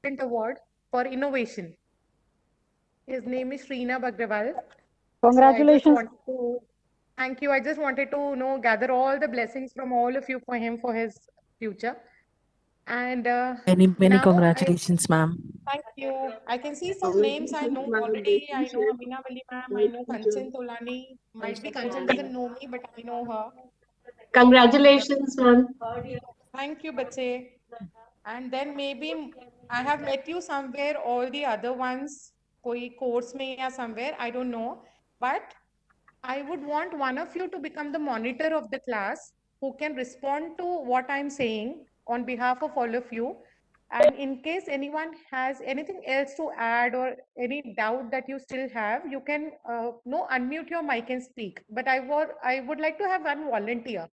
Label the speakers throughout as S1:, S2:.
S1: Award for innovation. His name is Srinath Agrawal. So I just
S2: Congratulations.
S1: wanted to thank you. I just wanted to gather all the blessings from all of you for him for his future. And
S3: Many
S1: now
S3: congratulations, ma'am.
S1: thank you. I can see some names I
S4: Congratulations,
S1: know
S4: ma'am.
S1: already. I know
S4: Appreciate
S1: Amina Wali ma'am. I
S4: my
S1: know
S4: teacher.
S1: Kanchan Tolani. Might be Kanchan doesn't know me, but I know her. And
S4: Congratulations, ma'am.
S1: thank you, Bache. And then maybe I have met you somewhere, all the other ones, koi course mein ya somewhere, I don't know. But I would want one of you to become the monitor of the class who can respond to what I'm saying on behalf of all of you. And in case anyone has anything else to add or any doubt that you still have, you can no unmute your mic and speak. But I would like to have one volunteer.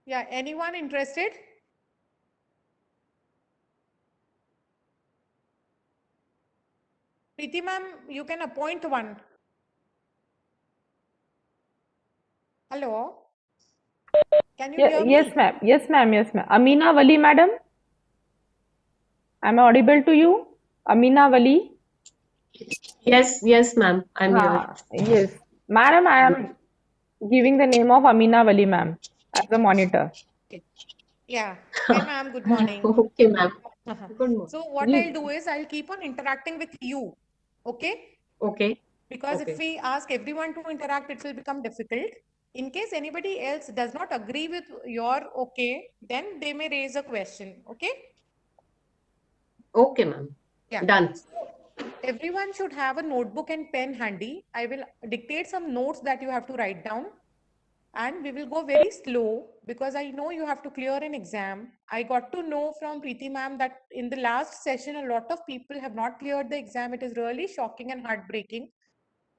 S1: Yeah, anyone interested? Preeti ma'am, you can appoint one. Hello? Can you hear
S2: Yes,
S1: me?
S2: ma'am. Yes, ma'am. Yes, ma'am. Amina Wali, madam. Am I audible to you? Amina Wali.
S4: Yes, ma'am. I'm here.
S2: Yes. Madam, I am giving the name of Amina Wali, ma'am, as the monitor.
S1: Okay. Yeah. Hi ma'am, good morning.
S4: Okay, ma'am. Good morning.
S1: So what I'll do is I'll keep on interacting with you. Okay?
S4: Okay.
S1: Because if
S4: Okay.
S1: we ask everyone to interact, it will become difficult. In case anybody else does not agree with your okay, then they may raise a question. Okay?
S4: Okay, ma'am.
S1: Yeah.
S4: Done.
S1: So everyone should have a notebook and pen handy. I will dictate some notes that you have to write down. And we will go very slow because I know you have to clear an exam. I got to know from Preeti ma'am that in the last session, a lot of people have not cleared the exam. It is really shocking and heartbreaking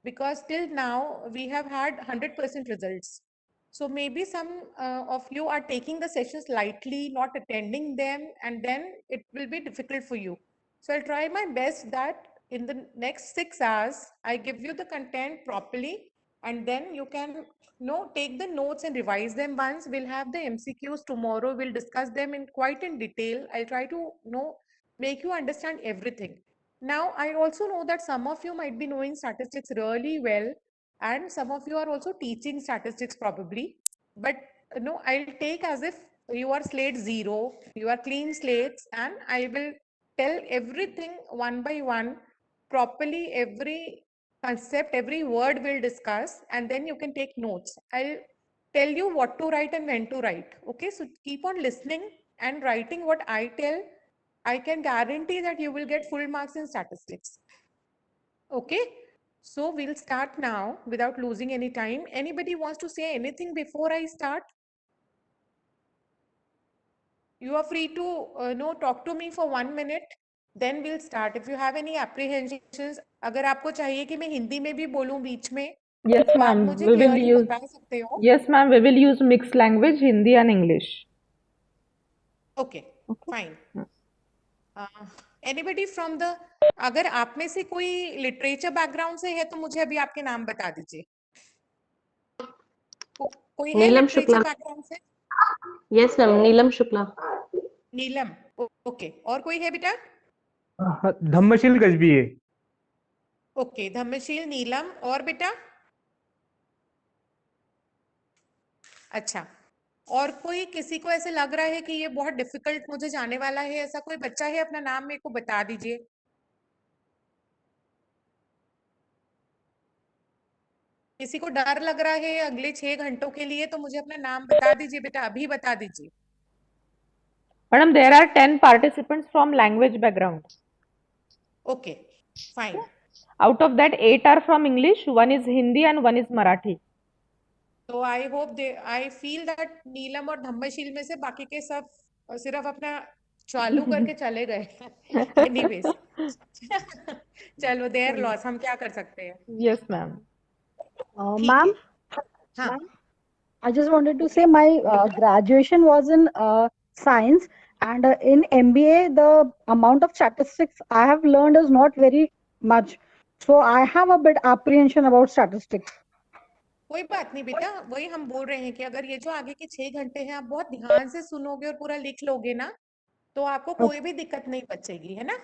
S1: because till now we have had 100% results. So maybe some of you are taking the sessions lightly, not attending them, and then it will be difficult for you. So I'll try my best that in the next 6 hours, I give you the content properly, and then you can take the notes and revise them once. We'll have the MCQs tomorrow. We'll discuss them in quite in detail. I'll try to make you understand everything. Now, I also know that some of you might be knowing statistics really well, and some of you are also teaching statistics probably. But I'll take as if you are slate zero, you are clean slates, and I will tell everything one by one properly, every concept, every word we'll discuss, and then you can take notes. I'll tell you what to write and when to write. Okay, so keep on listening and writing what I tell. I can guarantee that you will get full marks in statistics. Okay, so we'll start now without losing any time. Anybody wants to say anything before I start? You are free to talk to me for 1 minute. Then we'll start. If you have any apprehensions, अगर आपको चाहिए कि मैं हिंदी में भी बोलूं बीच में,
S2: Yes,
S1: तो आप
S2: ma'am.
S1: मुझे
S2: We will
S1: क्लियरली
S2: use.
S1: बता सकते हो.
S2: Yes, ma'am. We will use mixed language, Hindi and English.
S1: Okay, fine. Anybody from the अगर आप में से कोई लिटरेचर बैकग्राउंड से है तो मुझे अभी आपके नाम बता दीजिए. कोई है
S4: नीलम
S1: लिटरेचर
S4: शुक्ला.
S1: बैकग्राउंड से?
S4: Yes, ma'am. नीलम शुक्ला.
S1: नीलम. ओके, और कोई है बेटा?
S5: धम्मशील गजबी है.
S1: ओके, धम्मशील, नीलम, और बेटा? अच्छा, और कोई किसी को ऐसे लग रहा है कि ये बहुत डिफिकल्ट मुझे जाने वाला है, ऐसा कोई बच्चा है? अपना नाम मेरे को बता दीजिए. किसी को डर लग रहा है अगले 6 घंटों के लिए, तो मुझे अपना नाम बता दीजिए बेटा, अभी बता दीजिए.
S2: Madam, there are 10 participants from language background.
S1: Okay, fine.
S2: Out of that, 8 are from English, 1 is Hindi and 1 is Marathi.
S1: तो आई फील दैट नीलम और धम्मशील में से बाकी के सब सिर्फ अपना चालू करके चले गए. एनीवेज, चलो देयर लॉस, हम क्या कर सकते हैं.
S2: Yes, ma'am.
S1: ठीक
S2: Ma'am,
S1: है. हाँ.
S2: ma'am, I just wanted to say my graduation was in science, and in MBA, the amount of statistics I have learned is not very much. So I have a bit apprehension about statistics.
S1: कोई बात नहीं बेटा, वही हम बोल रहे हैं कि अगर ये जो आगे के 6 घंटे हैं आप बहुत ध्यान से सुनोगे और पूरा लिख लोगे ना, तो आपको कोई भी दिक्कत नहीं बचेगी, है ना।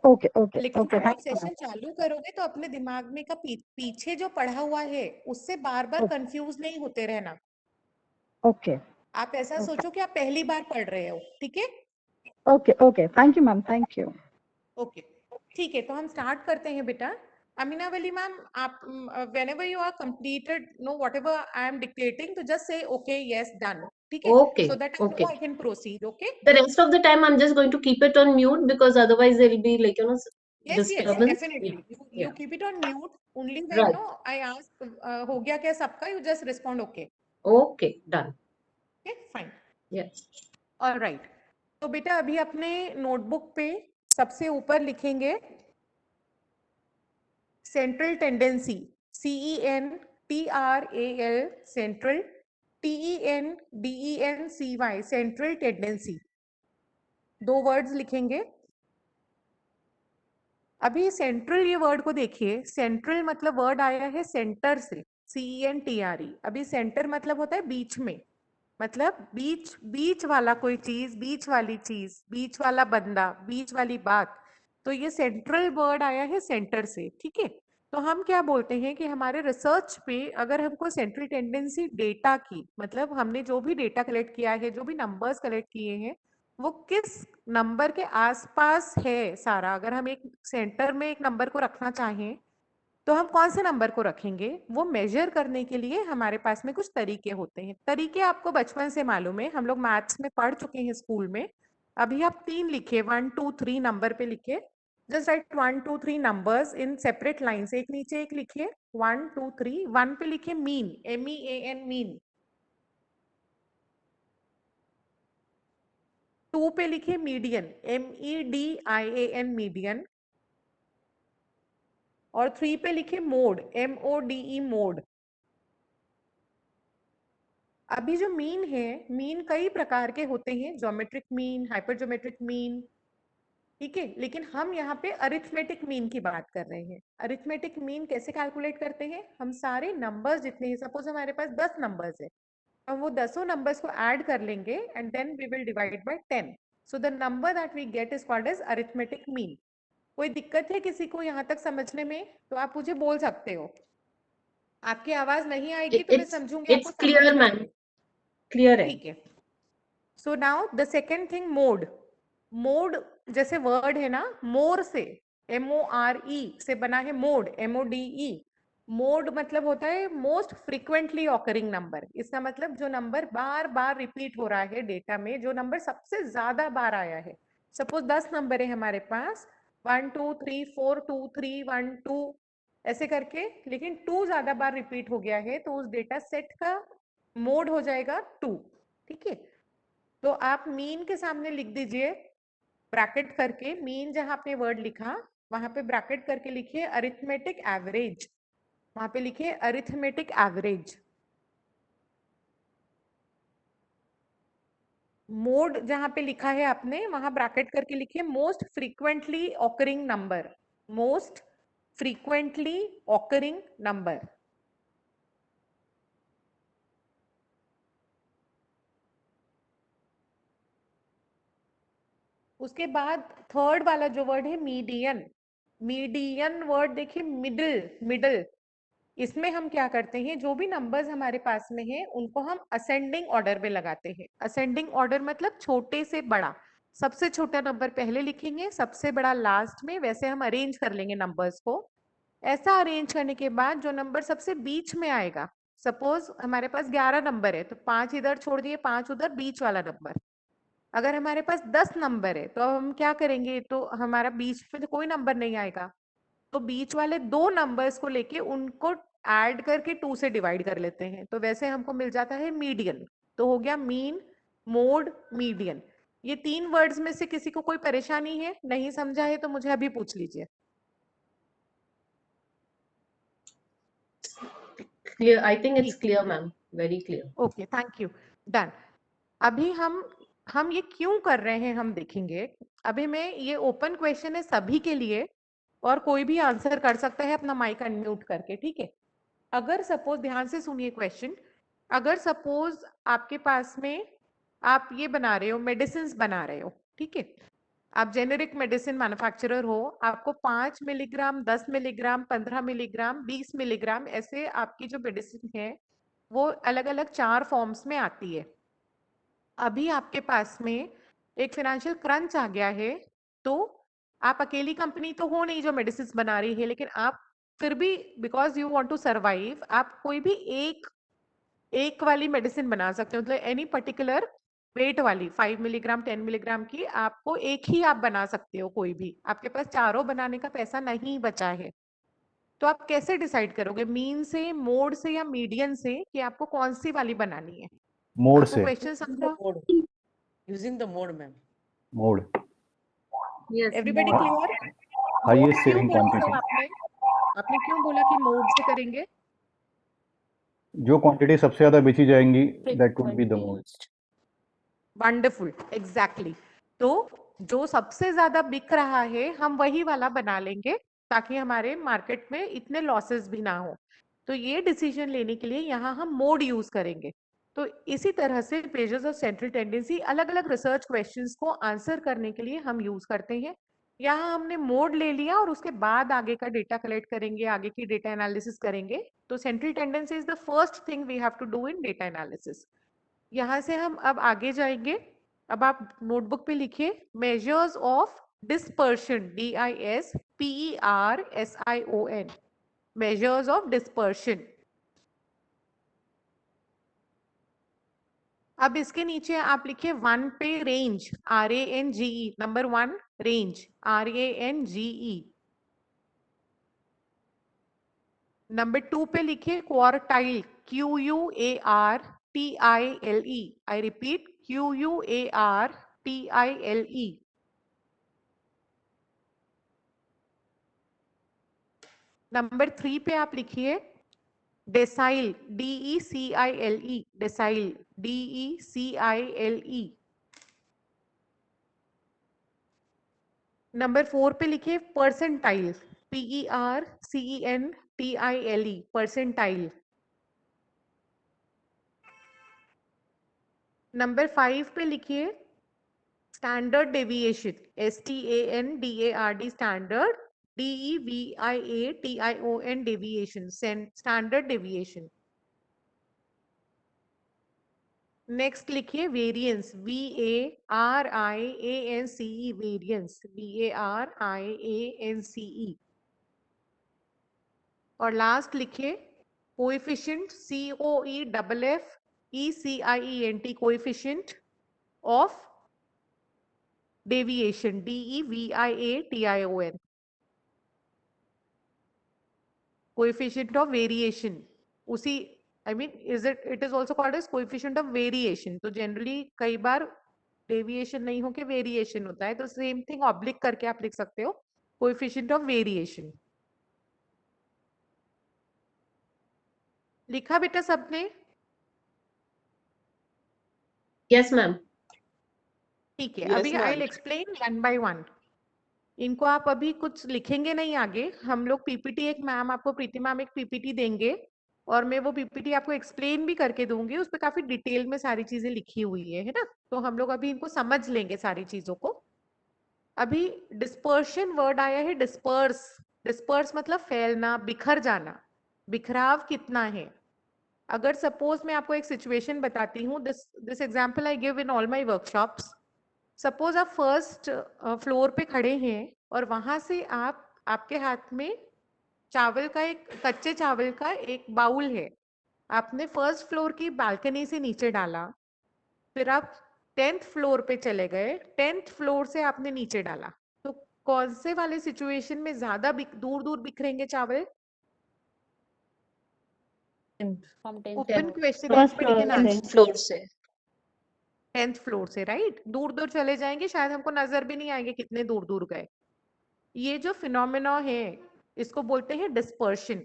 S2: ओके ओके
S1: लेकिन
S2: ओके,
S1: जब आप
S2: थैंक यू मैम।
S1: सेशन चालू करोगे तो अपने दिमाग में का पीछे जो पढ़ा हुआ है उससे बार बार कंफ्यूज नहीं होते रहना।
S2: ओके
S1: आप ऐसा सोचो कि आप पहली बार पढ़ रहे हो, ठीक है।
S2: Okay okay, thank you ma'am, thank you.
S1: Okay, ठीक है, तो हम स्टार्ट करते हैं बेटा। अमीना वली मैम, आप whenever you are completed, no, whatever I am dictating, तो just say okay, yes, done, ठीक है,
S4: Okay,
S1: so that I know
S4: okay.
S1: I can proceed, okay.
S4: The rest of the time, I'm just going to keep it on mute because otherwise there'll be like,
S1: Yes, yes,
S4: disturbance.
S1: definitely. You
S4: Yeah.
S1: keep it on mute only when
S4: Right.
S1: no I ask हो गया क्या सबका, you just respond okay.
S4: Okay, done.
S1: Okay, fine.
S4: Yes.
S1: All right. तो बेटा अभी अपने notebook पे सबसे ऊपर लिखेंगे central tendency, CENTRAL, central, TENDENCY, central tendency, 2 words लिखेंगे। अभी सेंट्रल ये वर्ड को देखिए, सेंट्रल मतलब वर्ड आया है सेंटर से, CENTRE। अभी सेंटर मतलब होता है बीच में, मतलब बीच, बीच वाला कोई चीज, बीच वाली चीज, बीच वाला बंदा, बीच वाली बात। तो ये सेंट्रल वर्ड आया है सेंटर से, ठीक है। तो हम क्या बोलते हैं कि हमारे रिसर्च पे अगर हमको सेंट्रल टेंडेंसी डेटा की, मतलब हमने जो भी डेटा कलेक्ट किया है, जो भी नंबर्स कलेक्ट किए हैं, वो किस नंबर के आसपास है सारा, अगर हम एक सेंटर में एक नंबर को रखना चाहें तो हम कौन से नंबर को रखेंगे, वो मेजर करने के लिए हमारे पास में कुछ तरीके होते हैं। तरीके आपको बचपन से मालूम है, हम लोग मैथ्स में पढ़ चुके हैं स्कूल में। अभी आप 3 लिखे, 1 2 3 नंबर पे लिखे, just right 1 2 3 numbers in separate lines, एक नीचे एक लिखिए, 1 2 3। 1 पे लिखिए मीन, MEAN, मीन। 2 पे लिखिए मीडियन, MEDIAN, मीडियन। और 3 पे लिखिए मोड, MODE, मोड। अभी जो मीन है, मीन कई प्रकार के होते हैं, ज्योमेट्रिक मीन, हाइपरज्योमेट्रिक मीन, ठीक है, लेकिन हम यहाँ पे अरिथमेटिक मीन की बात कर रहे हैं। अरिथमेटिक मीन कैसे कैलकुलेट करते हैं, हम सारे नंबर्स जितने हैं, सपोज हमारे पास 10 नंबर्स है, हम वो 10 नंबर्स को ऐड कर लेंगे and then we will divide by 10, so the number that we get is called as arithmetic mean. कोई दिक्कत है किसी को यहाँ तक समझने में, तो आप मुझे बोल सकते हो। आपकी आवाज नहीं आएगी तो मैं
S4: It's
S1: समझूंगी
S4: it's
S1: आपको समझ
S4: clear,
S1: में
S4: ma'am.
S1: आए।
S4: Clear है.
S1: ठीक है, so now the second thing, mode. Mode जैसे वर्ड है ना, मोर से, MORE से बना है मोड, MODE। मोड मतलब होता है मोस्ट फ्रीक्वेंटली ऑकरिंग नंबर। इसका मतलब जो नंबर बार बार रिपीट हो रहा है डेटा में, जो नंबर सबसे ज्यादा बार आया है। सपोज 10 नंबर है हमारे पास, 1 2 3 4 2 3 1 2 ऐसे करके, लेकिन 2 ज्यादा बार रिपीट हो गया है तो उस डेटा सेट का मोड हो जाएगा 2, ठीक है। तो आप मीन के सामने लिख दीजिए ब्रैकेट करके, मीन जहां आपने वर्ड लिखा वहां पे ब्रैकेट करके लिखिए अरिथमेटिक एवरेज, वहां पे लिखिए अरिथमेटिक एवरेज। मोड जहां पे लिखा है आपने वहां ब्रैकेट करके लिखिए most frequently occurring number, most frequently occurring number. उसके बाद थर्ड वाला जो वर्ड है मीडियन, मीडियन वर्ड देखिए, मिडिल, मिडिल। इसमें हम क्या करते हैं, जो भी नंबर्स हमारे पास में है उनको हम असेंडिंग ऑर्डर में लगाते हैं। असेंडिंग ऑर्डर मतलब छोटे से बड़ा, सबसे छोटा नंबर पहले लिखेंगे, सबसे बड़ा लास्ट में, वैसे हम अरेंज कर लेंगे नंबर्स को। ऐसा अरेंज करने के बाद जो नंबर सबसे बीच में आएगा, सपोज हमारे पास 11 नंबर है तो 5 इधर छोड़ दिए, 5 उधर, बीच वाला नंबर। अगर हमारे पास 10 नंबर है तो अब हम क्या करेंगे, तो हमारा बीच में तो कोई नंबर नहीं आएगा, तो बीच वाले 2 नंबर्स को लेके उनको ऐड करके 2 से डिवाइड कर लेते हैं, तो वैसे हमको मिल जाता है मीडियन। तो हो गया मीन, मोड, मीडियन। ये 3 वर्ड्स में से किसी को कोई परेशानी है, नहीं समझा है तो मुझे अभी पूछ लीजिए।
S4: Clear. I think it's
S1: ठीक,
S4: clear, ma'am. Very clear.
S1: Okay, thank you, done. अभी हम ये क्यों कर रहे हैं हम देखेंगे। अभी मैं, ये ओपन क्वेश्चन है सभी के लिए और कोई भी आंसर कर सकता है अपना माइक अनम्यूट करके, ठीक है। अगर सपोज, ध्यान से सुनिए क्वेश्चन, अगर सपोज आपके पास में आप ये बना रहे हो, मेडिसिन बना रहे हो, ठीक है, आप जेनेरिक मेडिसिन मैन्युफैक्चरर हो, आपको 5 मिलीग्राम, 10 मिलीग्राम, 15 मिलीग्राम, 20 मिलीग्राम, ऐसे आपकी जो मेडिसिन है वो अलग अलग 4 फॉर्म्स में आती है। अभी आपके पास में एक फाइनेंशियल क्रंच आ गया है, तो आप अकेली कंपनी तो हो नहीं जो मेडिसिन बना रही है, लेकिन आप फिर भी because you want to survive, आप कोई भी एक वाली मेडिसिन बना सकते हो, मतलब एनी पर्टिकुलर वेट वाली 5 मिलीग्राम 10 मिलीग्राम की आपको एक ही आप बना सकते हो, कोई भी, आपके पास चारों बनाने का पैसा नहीं बचा है, तो आप कैसे डिसाइड करोगे, मीन से, मोड से या मीडियन से, कि आपको कौन सी वाली बनानी है?
S3: मोड
S1: आपको
S3: से।
S1: क्वेश्चन समझा?
S6: Using the mode, ma'am.
S3: Mode.
S4: Yes.
S1: Everybody clear?
S3: Highest
S1: क्यों
S3: सेविंग
S1: बोला सर
S3: क्वांटिटी।
S1: आपने क्यों बोला कि मोड से करेंगे?
S3: जो क्वांटिटी सबसे ज्यादा बेची जाएंगी that would be the mode.
S1: Wonderful, exactly. तो जो सबसे ज्यादा बिक रहा है हम वही वाला बना लेंगे, ताकि हमारे मार्केट में इतने लॉसेस भी ना हो। तो ये डिसीजन लेने के लिए यहाँ हम मोड यूज करेंगे। तो इसी तरह से पेजेस ऑफ सेंट्रल टेंडेंसी अलग अलग रिसर्च क्वेश्चंस को आंसर करने के लिए हम यूज करते हैं। यहाँ हमने मोड ले लिया और उसके बाद आगे का डेटा कलेक्ट करेंगे, आगे की डेटा एनालिसिस करेंगे। तो central tendency is the first thing we have to do in data analysis. यहाँ से हम अब आगे जाएंगे। अब आप नोटबुक पे लिखिए measures of dispersion, DISPERSION, measures of dispersion. अब इसके नीचे आप लिखिए 1 पे range, RANGE, number 1 range, RANGE। Number 2 पे लिखिए quartile, QUARTILE, I repeat QUARTILE। Number 3 पे आप लिखिए decyl, DECILE, decyl, DECILE। Number 4 पे लिखिए परसेंटाइल, PERCENTILE, परसेंटाइल। नंबर 5 पे लिखिए standard deviation, STANDARD, standard, DEVIATION, deviation, standard deviation. Next लिखिए वेरिएंस, VARIANCE, वेरिएंस, VARIANCE। और लास्ट लिखिए coefficient, COEFFECIENT, coefficient of deviation, DEVIATION, coefficient of variation. उसी I mean, it is also called as coefficient of variation. तो generally कई बार deviation नहीं होके variation होता है, तो सेम थिंग ऑब्लिक करके आप लिख सकते हो कोएफिशिएंट ऑफ वेरिएशन। लिखा बेटा सबने?
S4: Yes, ma'am.
S1: ठीक है,
S6: Yes,
S1: अभी आई
S6: ma'am.
S1: Will explain one by one. इनको आप अभी कुछ लिखेंगे नहीं आगे, हम लोग पीपीटी, एक मैम आपको, प्रीति मैम एक पीपीटी देंगे और मैं वो पीपीटी आपको एक्सप्लेन भी करके दूंगी, उस पर काफी डिटेल में सारी चीजें लिखी हुई है ना, तो हम लोग अभी इनको समझ लेंगे सारी चीजों को। अभी डिस्पर्शन वर्ड आया है, डिस्पर्स, डिस्पर्स मतलब फैलना, बिखर जाना, बिखराव कितना है। अगर सपोज मैं आपको एक सिचुएशन बताती हूँ, this example I give in all my workshops. Suppose आप फर्स्ट फ्लोर पे खड़े हैं और वहां से आपके हाथ में चावल का, एक कच्चे चावल का एक बाउल है, आपने फर्स्ट फ्लोर की बालकनी से नीचे डाला, फिर आप 10th फ्लोर पे चले गए, 10th फ्लोर से आपने नीचे डाला, तो कौन से वाले सिचुएशन में ज्यादा दूर दूर बिखरेंगे चावल? ओपन क्वेश्चन,
S4: Tenth floor से।
S1: 10th फ्लोर से, राइट, दूर दूर चले जाएंगे, शायद हमको नजर भी नहीं आएंगे कितने दूर दूर गए। ये जो फिनोमेना है इसको बोलते हैं डिस्पर्शन।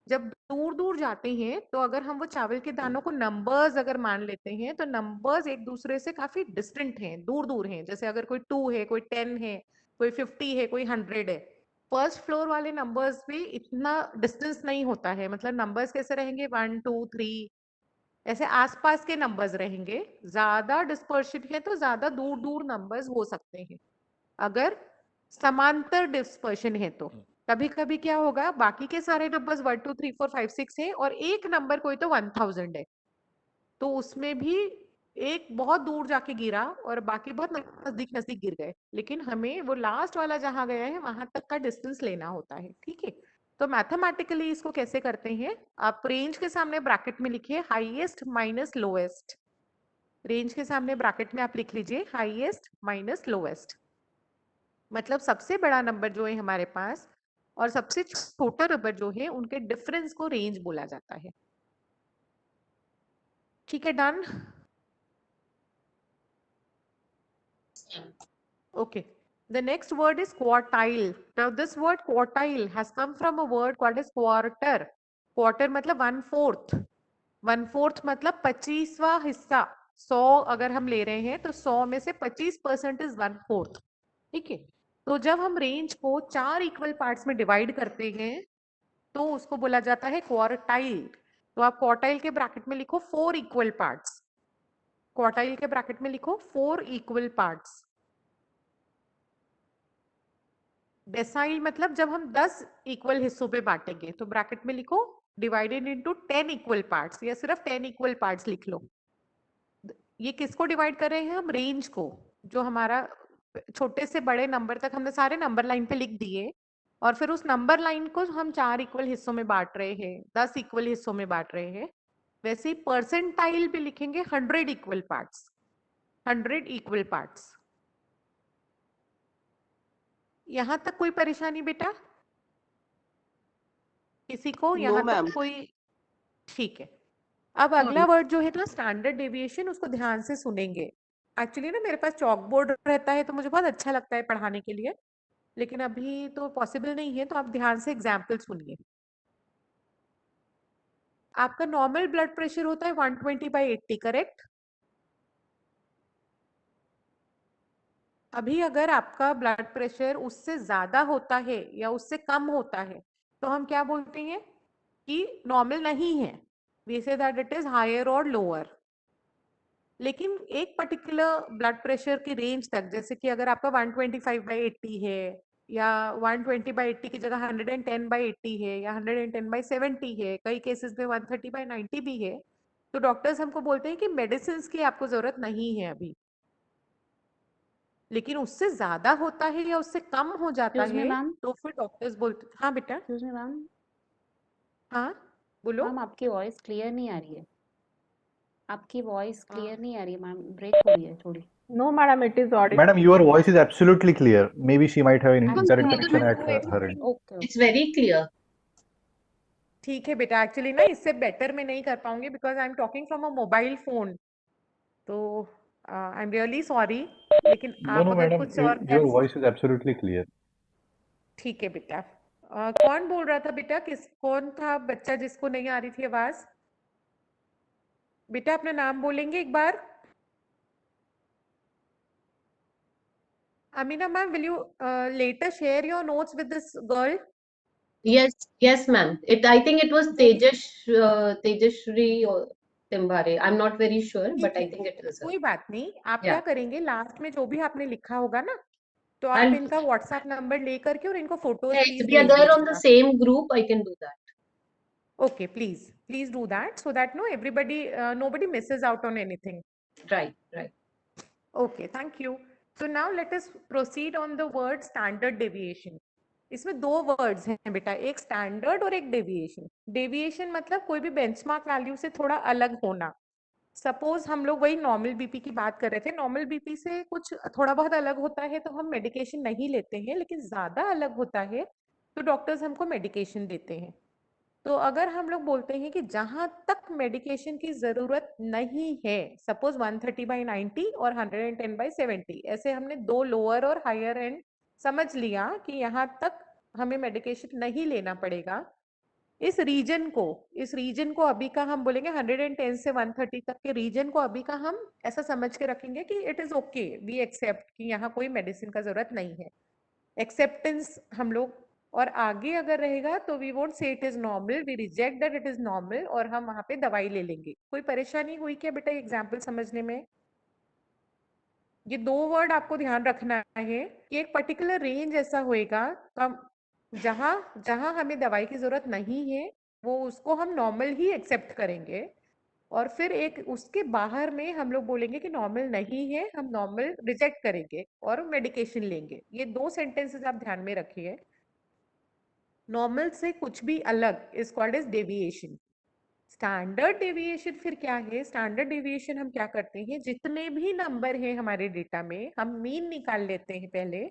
S1: जब दूर दूर जाते हैं तो अगर हम वो चावल के दानों को नंबर्स अगर मान लेते हैं, तो नंबर्स एक दूसरे से काफी डिस्टेंट हैं, दूर दूर हैं। जैसे अगर कोई 2 है, कोई 10 है, कोई 50 है, कोई 100 है, फर्स्ट फ्लोर वाले नंबर्स में इतना डिस्टेंस नहीं होता है, मतलब नंबर्स कैसे रहेंगे 1 2 3 ऐसे आसपास के नंबर्स रहेंगे। ज्यादा डिस्पर्शन है तो ज्यादा दूर दूर नंबर्स हो सकते हैं अगर समांतर डिस्पर्शन है तो। कभी कभी क्या होगा, बाकी के सारे नंबर्स 1 2 3 4 5 6 है और एक नंबर कोई तो 1000 है, तो उसमें भी एक बहुत दूर जाके गिरा और बाकी बहुत नजदीक नजदीक गिर गए, लेकिन हमें वो लास्ट वाला जहां गया है वहां तक का डिस्टेंस लेना होता है। ठीक है, तो मैथमेटिकली इसको कैसे करते हैं, आप रेंज के सामने ब्रैकेट में लिखिए हाईएस्ट माइनस लोएस्ट। रेंज के सामने ब्रैकेट में आप लिख लीजिए हाईएस्ट माइनस लोएस्ट, मतलब सबसे बड़ा नंबर जो है हमारे पास और सबसे छोटा नंबर जो है उनके डिफरेंस को रेंज बोला जाता है। ठीक है, done. Okay. The next word is quartile. Now this word quartile has come from a word called as quarter. Quarter मतलब 1/4. 1/4 मतलब 25वां हिस्सा। 100 अगर हम ले रहे हैं तो 100 में से 25% इज 1/4। ठीक है, तो जब हम रेंज को 4 इक्वल पार्ट्स में डिवाइड करते हैं तो उसको बोला जाता है क्वार्टाइल। तो आप क्वार्टाइल के ब्रैकेट में लिखो 4 इक्वल पार्ट्स। क्वार्टाइल के ब्रैकेट में लिखो 4 इक्वल पार्ट्स। डेसाइल मतलब जब हम 10 इक्वल हिस्सों पे बांटेंगे तो ब्रैकेट में लिखो डिवाइडेड इनटू 10 इक्वल पार्ट्स, या सिर्फ 10 इक्वल पार्ट्स लिख लो। ये किसको डिवाइड कर रहे हैं हम, रेंज को, जो हमारा छोटे से बड़े नंबर तक हमने सारे नंबर लाइन पे लिख दिए और फिर उस नंबर लाइन को हम 4 इक्वल हिस्सों में बांट रहे हैं, 10 इक्वल हिस्सों में बांट रहे हैं। वैसे ही परसेंटाइल पे लिखेंगे 100 इक्वल पार्ट्स। 100 equal parts. यहां तक कोई परेशानी बेटा किसी को?
S6: No,
S1: यहाँ
S6: ma'am.
S1: तक कोई? ठीक है, अब अगला वर्ड जो है ना स्टैंडर्ड डेविएशन, उसको ध्यान से सुनेंगे। एक्चुअली ना मेरे पास चॉक बोर्ड रहता है तो मुझे बहुत अच्छा लगता है पढ़ाने के लिए, लेकिन अभी तो पॉसिबल नहीं है, तो आप ध्यान से एग्जाम्पल सुनिए। आपका नॉर्मल ब्लड प्रेशर होता है 120/80, करेक्ट? अभी अगर आपका ब्लड प्रेशर उससे ज्यादा होता है या उससे कम होता है तो हम क्या बोलते हैं कि नॉर्मल नहीं है, we say that it is higher और लोअर। लेकिन एक पर्टिकुलर ब्लड प्रेशर की रेंज तक, जैसे कि अगर आपका 125/80 है या 120/80 की जगह 110/80 है या 110/70 है, कई केसेस में 130/90 भी है, तो डॉक्टर्स हमको बोलते हैं कि मेडिसिन की आपको जरूरत नहीं है अभी। लेकिन उससे ज्यादा होता है या उससे कम हो जाता
S7: Excuse me,
S1: है
S7: ma'am.
S1: तो फिर डॉक्टर्स बोलते, हाँ बेटा,
S7: Excuse me, ma'am.
S1: हाँ बोलो।
S7: मैम आपकी वॉइस क्लियर नहीं आ रही है। आपकी वॉइस
S1: हाँ।
S7: क्लियर नहीं आ रही है मैम, ब्रेक हो रही है थोड़ी।
S5: No, madam, it is audible.
S3: Madam, your voice is absolutely clear. Maybe she might have an internet
S7: Actually,
S3: connection at her end.
S7: okay, okay.
S4: It's very clear.
S1: ठीक है बेटा, एक्चुअली ना इससे बेटर मैं नहीं कर पाऊंगी because I am talking from a mobile phone, तो आई एम रियली सॉरी, लेकिन
S3: No,
S1: आप
S3: no,
S1: अगर
S3: madam,
S1: कुछ और
S3: your voice is absolutely clear.
S1: ठीक है बेटा। कौन बोल रहा था बेटा, कौन था बच्चा जिसको नहीं आ रही थी आवाज? बेटा अपना नाम बोलेंगे एक बार? Amina ma'am, will you later share your notes with this girl?
S4: Yes, ma'am. I think it was Tejashri or Timbare. I'm not very sure, but I think it is her.
S1: कोई बात नहीं, आप
S4: Yeah.
S1: क्या करेंगे, last में जो भी आपने लिखा होगा ना, तो आप
S4: And
S1: इनका व्हाट्सएप नंबर लेकर के और इनको photos
S4: if
S1: please
S4: we are
S1: भेज
S4: there on the
S1: दीजिएगा।
S4: same group, I can do that.
S1: Okay, please do that so that no everybody nobody misses out on anything.
S4: Right.
S1: Okay, thank you. So now let us proceed on the word standard deviation. इसमें दो words हैं बेटा, एक standard और एक deviation. Deviation मतलब कोई भी बेंचमार्क वैल्यू से थोड़ा अलग होना। सपोज हम लोग वही नॉर्मल बीपी की बात कर रहे थे, नॉर्मल बीपी से कुछ थोड़ा बहुत अलग होता है तो हम मेडिकेशन नहीं लेते हैं, लेकिन ज्यादा अलग होता है तो डॉक्टर्स हमको मेडिकेशन देते हैं। तो अगर हम लोग बोलते हैं कि जहां तक मेडिकेशन की जरूरत नहीं है, सपोज 130/90 और 110/70, ऐसे हमने दो लोअर और हायर एंड समझ लिया कि यहाँ तक हमें मेडिकेशन नहीं लेना पड़ेगा। इस रीजन को अभी का हम बोलेंगे 110 से 130 तक के रीजन को अभी का हम ऐसा समझ के रखेंगे कि it is okay, we accept कि यहाँ कोई मेडिसिन का जरूरत नहीं है। एक्सेप्टेंस हम लोग और आगे अगर रहेगा तो we won't say it is normal, we reject that it is normal और हम वहां पे दवाई ले लेंगे। कोई परेशानी हुई क्या बेटा एग्जाम्पल समझने में? ये 2 वर्ड आपको ध्यान रखना है कि एक पर्टिकुलर रेंज ऐसा होएगा, हम जहां जहां हमें दवाई की जरूरत नहीं है वो उसको हम नॉर्मल ही एक्सेप्ट करेंगे, और फिर एक उसके बाहर में हम लोग बोलेंगे कि नॉर्मल नहीं है, हम नॉर्मल रिजेक्ट करेंगे और मेडिकेशन लेंगे। ये 2 सेंटेंसेस आप ध्यान में रखिए। नॉर्मल से कुछ भी अलग is called as deviation. Standard deviation फिर क्या है? स्टैंडर्ड डेविएशन हम क्या करते हैं, जितने भी नंबर हैं हमारे डेटा में हम मीन निकाल लेते हैं पहले,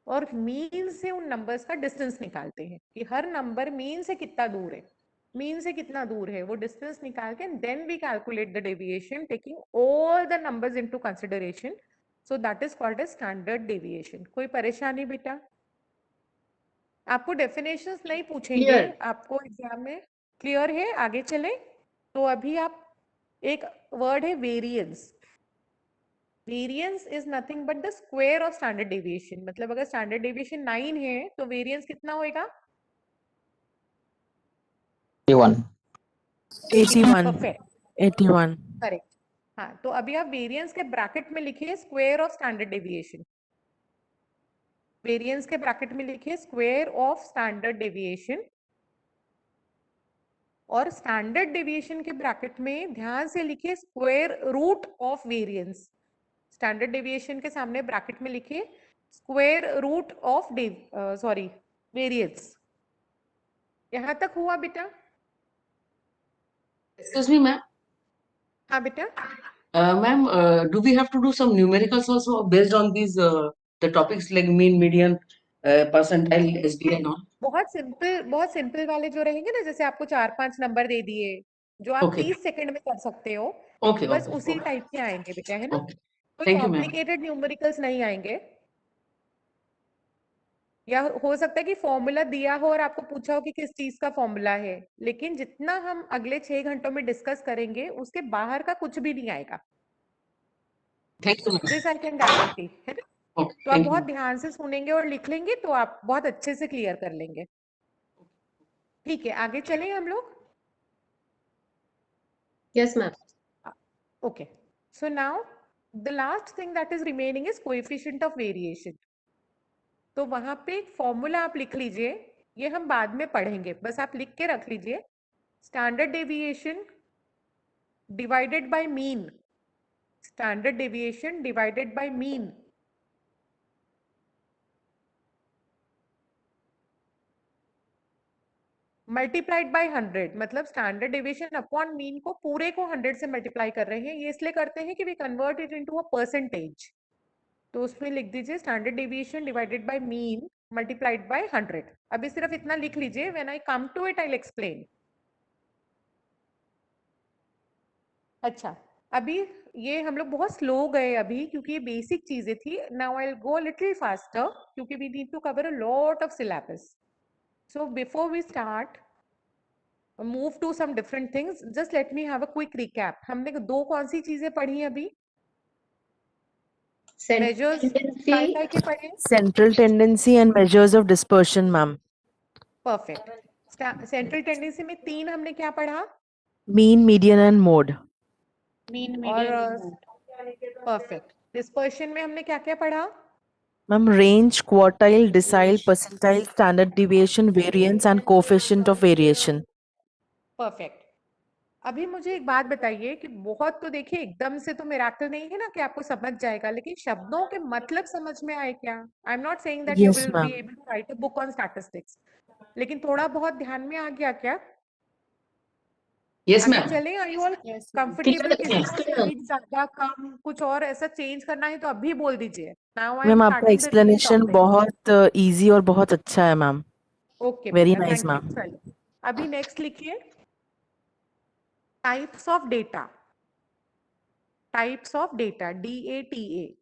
S1: और मीन से उन नंबर्स का डिस्टेंस निकालते हैं कि हर नंबर मीन से कितना दूर है, मीन से कितना दूर है वो डिस्टेंस निकाल के then we calculate the deviation taking all the numbers into consideration. So that is called as standard deviation. कोई परेशानी बेटा? आपको डेफिनेशंस नहीं पूछेंगे
S4: Clear.
S1: आपको एग्जाम में। क्लियर है? आगे चले तो अभी आप एक वर्ड है variance. Variance is nothing but the square of standard deviation. मतलब अगर स्टैंडर्ड डेविएशन 9 है तो वेरिएंस कितना होएगा?
S8: 81.
S6: 81.
S1: परफेक्ट,
S6: 81.
S1: करेक्ट। हाँ, तो अभी आप वेरिएंस के ब्रैकेट में लिखिए square of standard deviation. Variance के ब्रैकेट में लिखिए स्क्वायर ऑफ स्टैंडर्ड डेविएशन, और स्टैंडर्ड डेविएशन के ब्रैकेट में ध्यान से लिखिए square root of variance. Standard deviation के सामने ब्रैकेट में लिखिए स्क्वायर रूट ऑफ वेरिएंस। यहां तक हुआ बेटा?
S6: Excuse me, ma'am.
S1: हाँ बेटा।
S6: Ma'am, do we have to do some numericals also based on these the topics like mean, median, percentile, SB and all?
S1: बहुत सिंपल वाले जो रहेंगे ना, जैसे आपको 4-5 नंबर दे दिए जो आप
S6: Okay.
S1: 30 सेकंड में कर सकते हो,
S6: Okay,
S1: बस
S6: okay,
S1: उसी
S6: okay,
S1: टाइप के आएंगे बेटा, है ना?
S6: okay.
S1: कोई
S6: Thank you, ma'am.
S1: Complicated numericals नहीं आएंगे। या हो सकता है कि फॉर्मूला दिया हो और आपको पूछा हो कि किस चीज का फॉर्मूला है, लेकिन जितना हम अगले 6 घंटों में डिस्कस करेंगे उसके बाहर का कुछ भी नहीं आएगा।
S6: Thank you, ma'am.
S1: This I can guarantee, है ना?
S6: Okay,
S1: तो आप
S6: thank you,
S1: बहुत
S6: ma'am.
S1: ध्यान से सुनेंगे और लिख लेंगे तो आप बहुत अच्छे से क्लियर कर लेंगे। ठीक है, आगे चलें हम लोग।
S4: Yes, ma'am.
S1: Okay, so now the last thing that is remaining is coefficient of variation. तो वहां पे एक फॉर्मूला आप लिख लीजिए, ये हम बाद में पढ़ेंगे, बस आप लिख के रख लीजिए। Standard deviation divided by mean, standard deviation divided by mean multiplied by 100। मतलब स्टैंडर्ड डेविएशन अपॉन मीन को पूरे को 100 से मल्टीप्लाई कर रहे हैं। ये इसलिए करते हैं कि we convert it into a percentage. तो उसमें लिख दीजिए standard deviation divided by mean multiplied by 100। अभी सिर्फ इतना लिख लीजिए, when I come to it I will explain. अच्छा, अभी ये हम लोग बहुत स्लो गए अभी क्योंकि ये बेसिक चीजें थी। Now I will go little faster क्योंकि we need to cover a lot of syllabus. So before we start move to some different things, just let me have a quick recap. हमने 2 कौन सी चीजें पढ़ी अभी? Measures
S4: Tendency.
S1: काय के पढ़े?
S6: Central tendency and measures of dispersion, ma'am.
S1: Perfect. Central tendency में 3 हमने क्या पढ़ा?
S6: Mean, median and mode.
S7: Mean
S1: और
S7: median and mode.
S1: Perfect. Dispersion में हमने क्या क्या पढ़ा?
S6: Ma'am, range, quartile, decile, percentile, standard deviation, variance and coefficient of variation.
S1: Perfect. अभी मुझे एक बात बताइए कि बहुत तो देखिए एकदम से तो मिराकल नहीं है ना कि आपको समझ जाएगा, लेकिन शब्दों के मतलब समझ में आए क्या? I am not saying that you
S6: Yes,
S1: will be
S6: ma'am.
S1: Able to write a book on statistics, लेकिन थोड़ा बहुत ध्यान में आ गया क्या?
S6: Yes,
S1: आगे
S6: ma'am.
S1: चले? Are you all
S7: yes
S1: comfortable? किसी को
S4: Clear.
S1: स्पीड ज्यादा कम कुछ और ऐसा चेंज करना है तो अभी बोल दीजिए। नाउ आई एम
S6: मैम आपका
S1: starting the real
S6: explanation
S1: topic.
S6: बहुत इजी और बहुत अच्छा है मैम।
S1: ओके
S6: वेरी
S1: बेटा,
S6: नाइस
S1: थैंक यू।
S6: मैम।
S1: चलिए अभी नेक्स्ट लिखिए types of data. Types of data, DATA।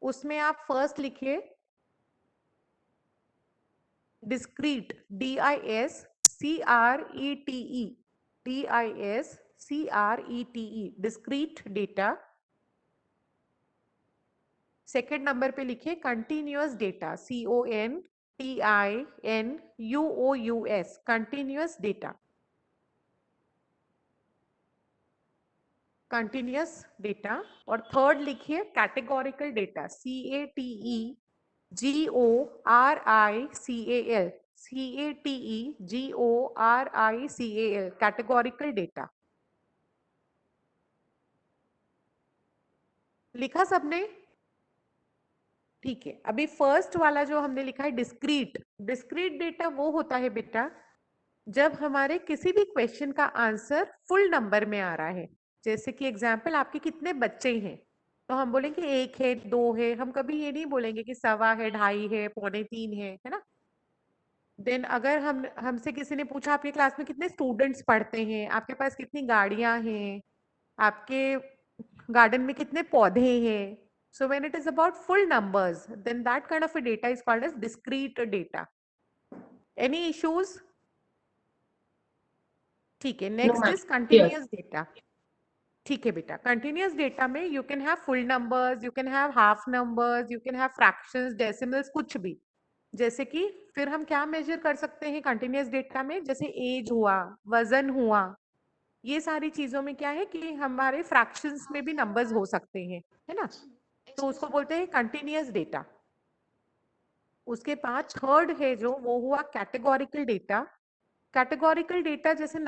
S1: उसमें आप फर्स्ट लिखिए discrete, DISCRETE, DISCRETE, discrete data. Second number पे लिखिए continuous data, CONTINUOUS, continuous data, continuous data. और थर्ड लिखिए categorical data, CATEGORICAL, CATEGORICAL, categorical data. लिखा सबने? ठीक है, अभी फर्स्ट वाला जो हमने लिखा है डिस्क्रीट, डिस्क्रीट डेटा वो होता है बेटा जब हमारे किसी भी क्वेश्चन का आंसर फुल नंबर में आ रहा है। जैसे कि एग्जाम्पल, आपके कितने बच्चे हैं, तो हम बोलेंगे 1 है, 2 है, हम कभी ये नहीं बोलेंगे कि 1.25 है, 2.5 है, 2.25 है ना। देन अगर हमसे किसी ने पूछा आपके क्लास में कितने स्टूडेंट्स पढ़ते हैं, आपके पास कितनी गाड़ियां हैं, आपके गार्डन में कितने पौधे हैं, so when it is about full numbers, then that kind of a data is called as discrete data. Any issues? ठीक है, next
S4: ma'am.
S1: Is continuous data. ठीक है बेटा, कंटिन्यूअस डेटा में you can have full numbers, you can have half numbers, you can have fractions, decimals, कुछ भी। जैसे कि फिर हम क्या मेजर कर सकते हैं कंटिन्यूअस डेटा में, जैसे एज हुआ, वजन हुआ, ये सारी चीजों में क्या है कि हमारे फ्रैक्शंस में भी नंबर्स हो सकते हैं, है ना, तो उसको बोलते हैं कंटिन्यूअस डेटा। उसके बाद थर्ड है जो, वो हुआ कैटेगोरिकल डेटा। कैटेगोरिकल डेटा जैसे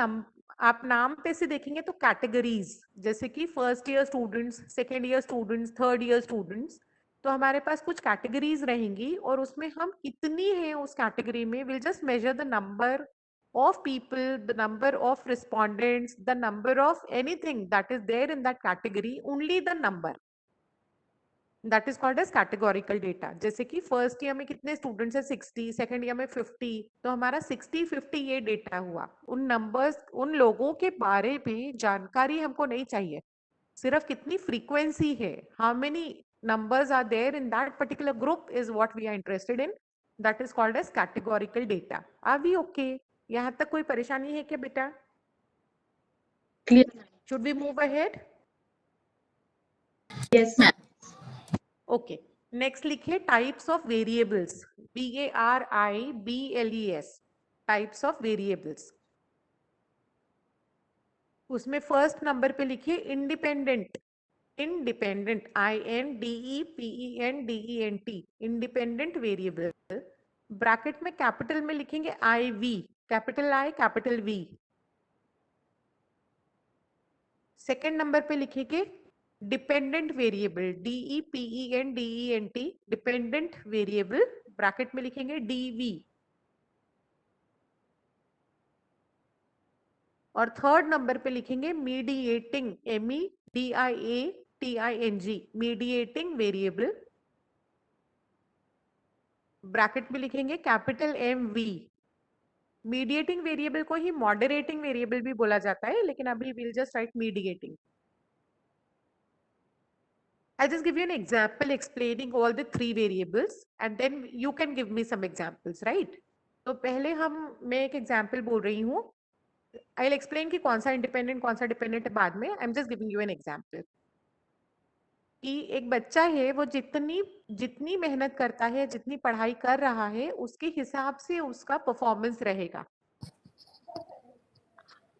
S1: आप नाम पे से देखेंगे तो कैटेगरीज, जैसे कि first year students, second year students, third year students, तो हमारे पास कुछ कैटेगरीज रहेंगी और उसमें हम कितनी हैं उस कैटेगरी में, will just measure the number of people, the number of respondents, the number of anything that is there in that category, only the number, that is called as categorical data। जैसे कि first year में कितने students है 60, second year में 50, तो हमारा 60-50 ये data हुआ। उन नंबर्स, उन लोगों के बारे में जानकारी हमको नहीं चाहिए, सिर्फ कितनी फ्रीक्वेंसी है, how many numbers are there in that particular group is what we are interested in, that is called as categorical data। Are we okay? यहाँ तक कोई परेशानी है क्या बेटा?
S4: Clear?
S1: Should we move ahead?
S4: Yes, ma'am.
S1: Okay, next लिखिए types of variables, VARIBLES, types of variables। उसमें first number पे लिखिए independent, independent, INDEPENDENT, independent variable. Bracket में कैपिटल में लिखेंगे IV, capital I, capital V। Second number पे लिखेंगे dependent variable, DEPENDENT, dependent variable, bracket में लिखेंगे DV। और थर्ड नंबर पे लिखेंगे mediating, MEDIATING, mediating variable, bracket में लिखेंगे कैपिटल MV। मीडिएटिंग वेरिएबल को ही मॉडरेटिंग वेरिएबल भी बोला जाता है, लेकिन अभी will just right mediating. I'll just give you an example explaining all the three variables and then you can give me some examples, right? तो पहले मैं एक एग्जाम्पल बोल रही हूँ, I'll explain कि कौन सा इंडिपेंडेंट कौन सा डिपेंडेंट है बाद में। I'm just giving you an example कि एक बच्चा है, वो जितनी मेहनत करता है, जितनी पढ़ाई कर रहा है, उसके हिसाब से उसका परफॉर्मेंस रहेगा।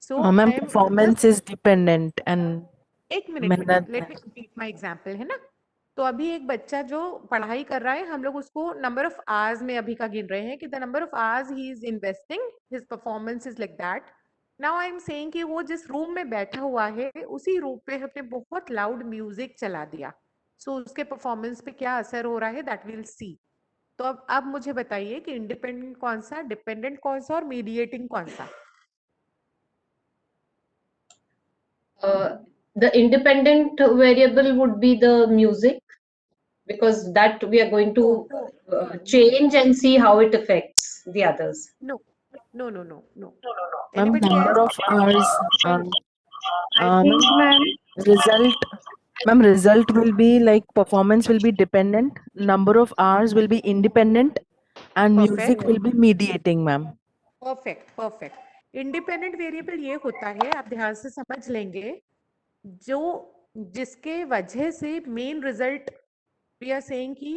S1: So
S8: Ma'am, performance is dependent and
S1: एक मिनट बेटा, let me complete my example, है ना। तो अभी एक बच्चा जो पढ़ाई कर रहा है, हम लोग उसको नंबर ऑफ आवर्स में अभी का गिन रहे हैं कि the number of hours he is investing, his performance is like that. Now I am saying कि वो जिस रूम में बैठा हुआ है, उसी रूम पे हमने बहुत लाउड म्यूजिक चला दिया, सो उसके परफॉर्मेंस पे क्या असर हो रहा है, दैट विल सी। तो अब मुझे बताइए कि इंडिपेंडेंट कौन सा, डिपेंडेंट कौन सा और मीडिएटिंग कौन सा?
S4: The independent variable would be the music, because that we are going to change and see how it affects the others.
S1: No.
S8: ma'am,
S1: Anybody
S8: number
S1: else?
S8: of hours
S2: I think, ma'am,
S8: result will be like performance will be dependent, number of hours will be independent and music
S1: Perfect.
S8: will be mediating, ma'am.
S1: Perfect. Independent variable ये होता है, आप ध्यान से समझ लेंगे, जिसके वजह से main result we are saying कि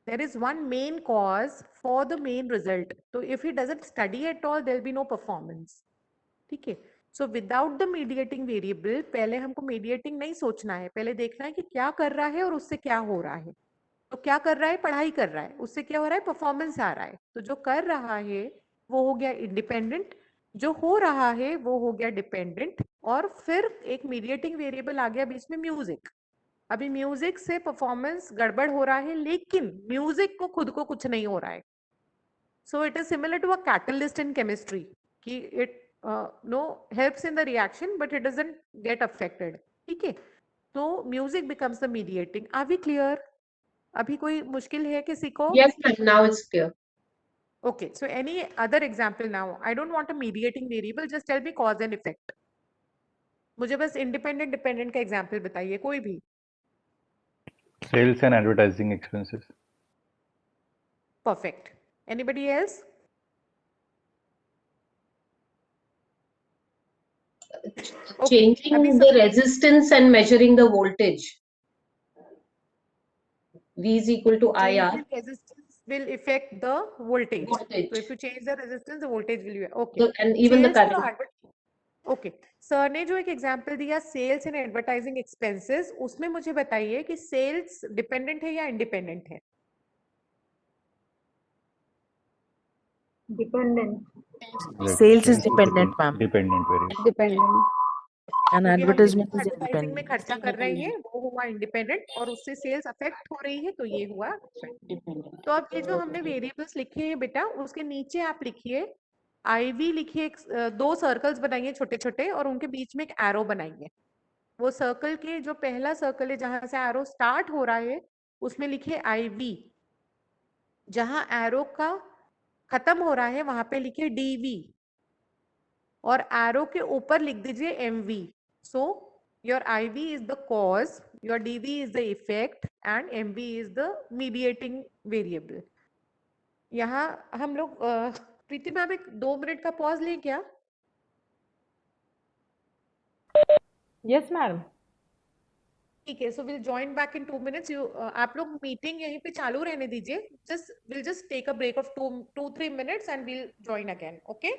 S1: there is one main cause for the main result. So if he doesn't study at all, there will be no performance. ठीक है. So without the mediating variable, पहले हमको mediating नहीं सोचना है, पहले देखना है कि क्या कर रहा है और उससे क्या हो रहा है. तो क्या कर रहा है? पढ़ाई कर रहा है, उससे क्या हो रहा है? परफॉर्मेंस आ रहा है. तो जो कर रहा है वो हो गया इंडिपेंडेंट, जो हो रहा है वो हो गया डिपेंडेंट, और फिर एक मीडिएटिंग वेरिएबल आ गया बीच में, म्यूजिक. अभी म्यूजिक से परफॉर्मेंस गड़बड़ हो रहा है, लेकिन म्यूजिक को खुद को कुछ नहीं हो रहा है. So it is similar to a catalyst in chemistry कि it no helps in the reaction but it doesn't get affected. ठीक है. तो music becomes the mediating. Are we clear? अभी कोई मुश्किल है किसी को?
S4: Yes, ma'am. Now it's clear.
S1: Okay, so any other example now? I don't want a mediating variable, just tell me cause and effect. मुझे बस इंडिपेंडेंट डिपेंडेंट का example बताइए कोई भी.
S3: Sales and advertising expenses.
S1: Perfect. Anybody else?
S4: Changing
S1: अभी
S4: the resistance and measuring the voltage. V is equal to
S1: change
S4: IR.
S1: in resistance will affect the voltage.
S4: Voltage.
S1: So if you change the resistance, the voltage will be okay.
S4: And even the
S1: Sales
S4: current.
S1: Okay. Sir ने जो एक example दिया sales and advertising expenses, उसमें मुझे बताइए कि sales dependent है या इंडिपेंडेंट है?
S2: Dependent.
S8: Sales is dependent, ma'am,
S3: Dependent variable.
S2: Dependent.
S8: and
S1: क्योंकि हम
S8: advertisement is
S1: एडवर्टाइजिंग में
S8: independent.
S1: खर्चा कर रहे हैं, वो हुआ इंडिपेंडेंट, और उससे सेल्स अफेक्ट हो रही है, तो ये हुआ डिपेंडेंट. तो अब ये जो हमने वेरिएबल्स लिखे हैं बेटा, उसके नीचे आप लिखिए IV, लिखिए दो सर्कल्स बनाइए छोटे छोटे, और उनके बीच में एक एरो बनाइए. वो सर्कल के जो पहला सर्कल है जहां से एरो स्टार्ट हो रहा है, उसमें लिखिए IV. जहां एरो का खत्म हो रहा है वहां पे लिखिए DV, और एरो के ऊपर लिख दीजिए MV. So your IV is the cause, your DV is the effect, and MV is the mediating variable. यहाँ हम लोग प्रीति मैम एक 2 मिनट का पॉज लें क्या?
S5: Yes madam.
S1: ठीक है. So will join back in 2 minutes. You आप लोग मीटिंग यहीं पे चालू रहने दीजिए. Will just take a break of 2-3 minutes and will join again. Okay.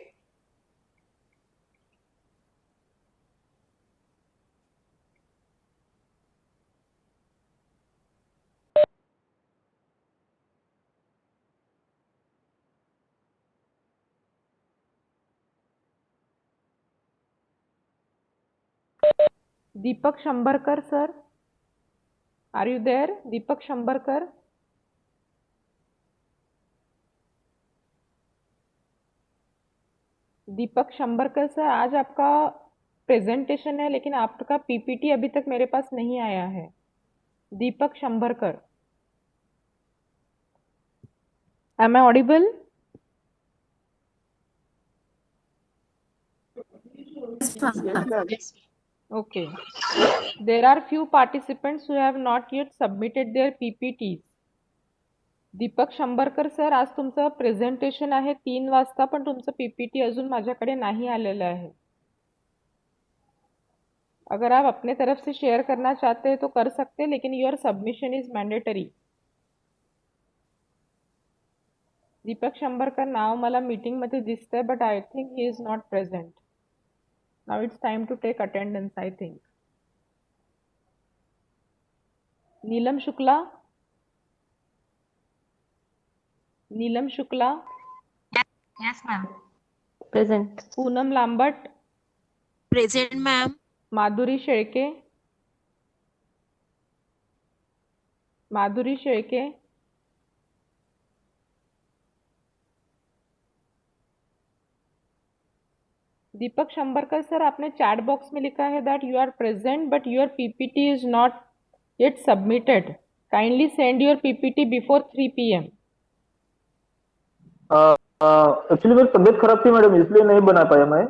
S5: Deepak Shambarkar, sir. Are you there? Deepak Shambarkar. Deepak Shambarkar sir, आज आपका प्रेजेंटेशन है लेकिन आपका पीपीटी अभी तक मेरे पास नहीं आया है. दीपक Shambarkar, am I audible? Okay. There are few participants who have not yet submitted their PPTs. Deepak Shambarkar sir, आज तुमचं प्रेझेंटेशन आहे 3 वाजता, पण तुमचं पीपीटी अजून माझ्याकडे नहीं आलेलं है. अगर आप अपने तरफ से शेयर करना चाहते हैं तो कर सकते हैं, लेकिन your submission is mandatory. Deepak Shambarkar नाव मला मीटिंग मध्ये दिसतंय, but I think he is not present. Now it's time to take attendance, I think. Neelam Shukla. Neelam Shukla.
S9: Yes, ma'am. Present.
S5: Poonam Lambat.
S9: Present, ma'am.
S5: Madhuri Shelke. Madhuri Shelke. Deepak Shambarkar sir, आपने चैट बॉक्स में लिखा है that you are present but your PPT is not yet submitted. Kindly send your PPT before 3 PM.
S10: Actually मेरी तबीयत खराब थी madam, इसलिए नहीं बना पाया मैं.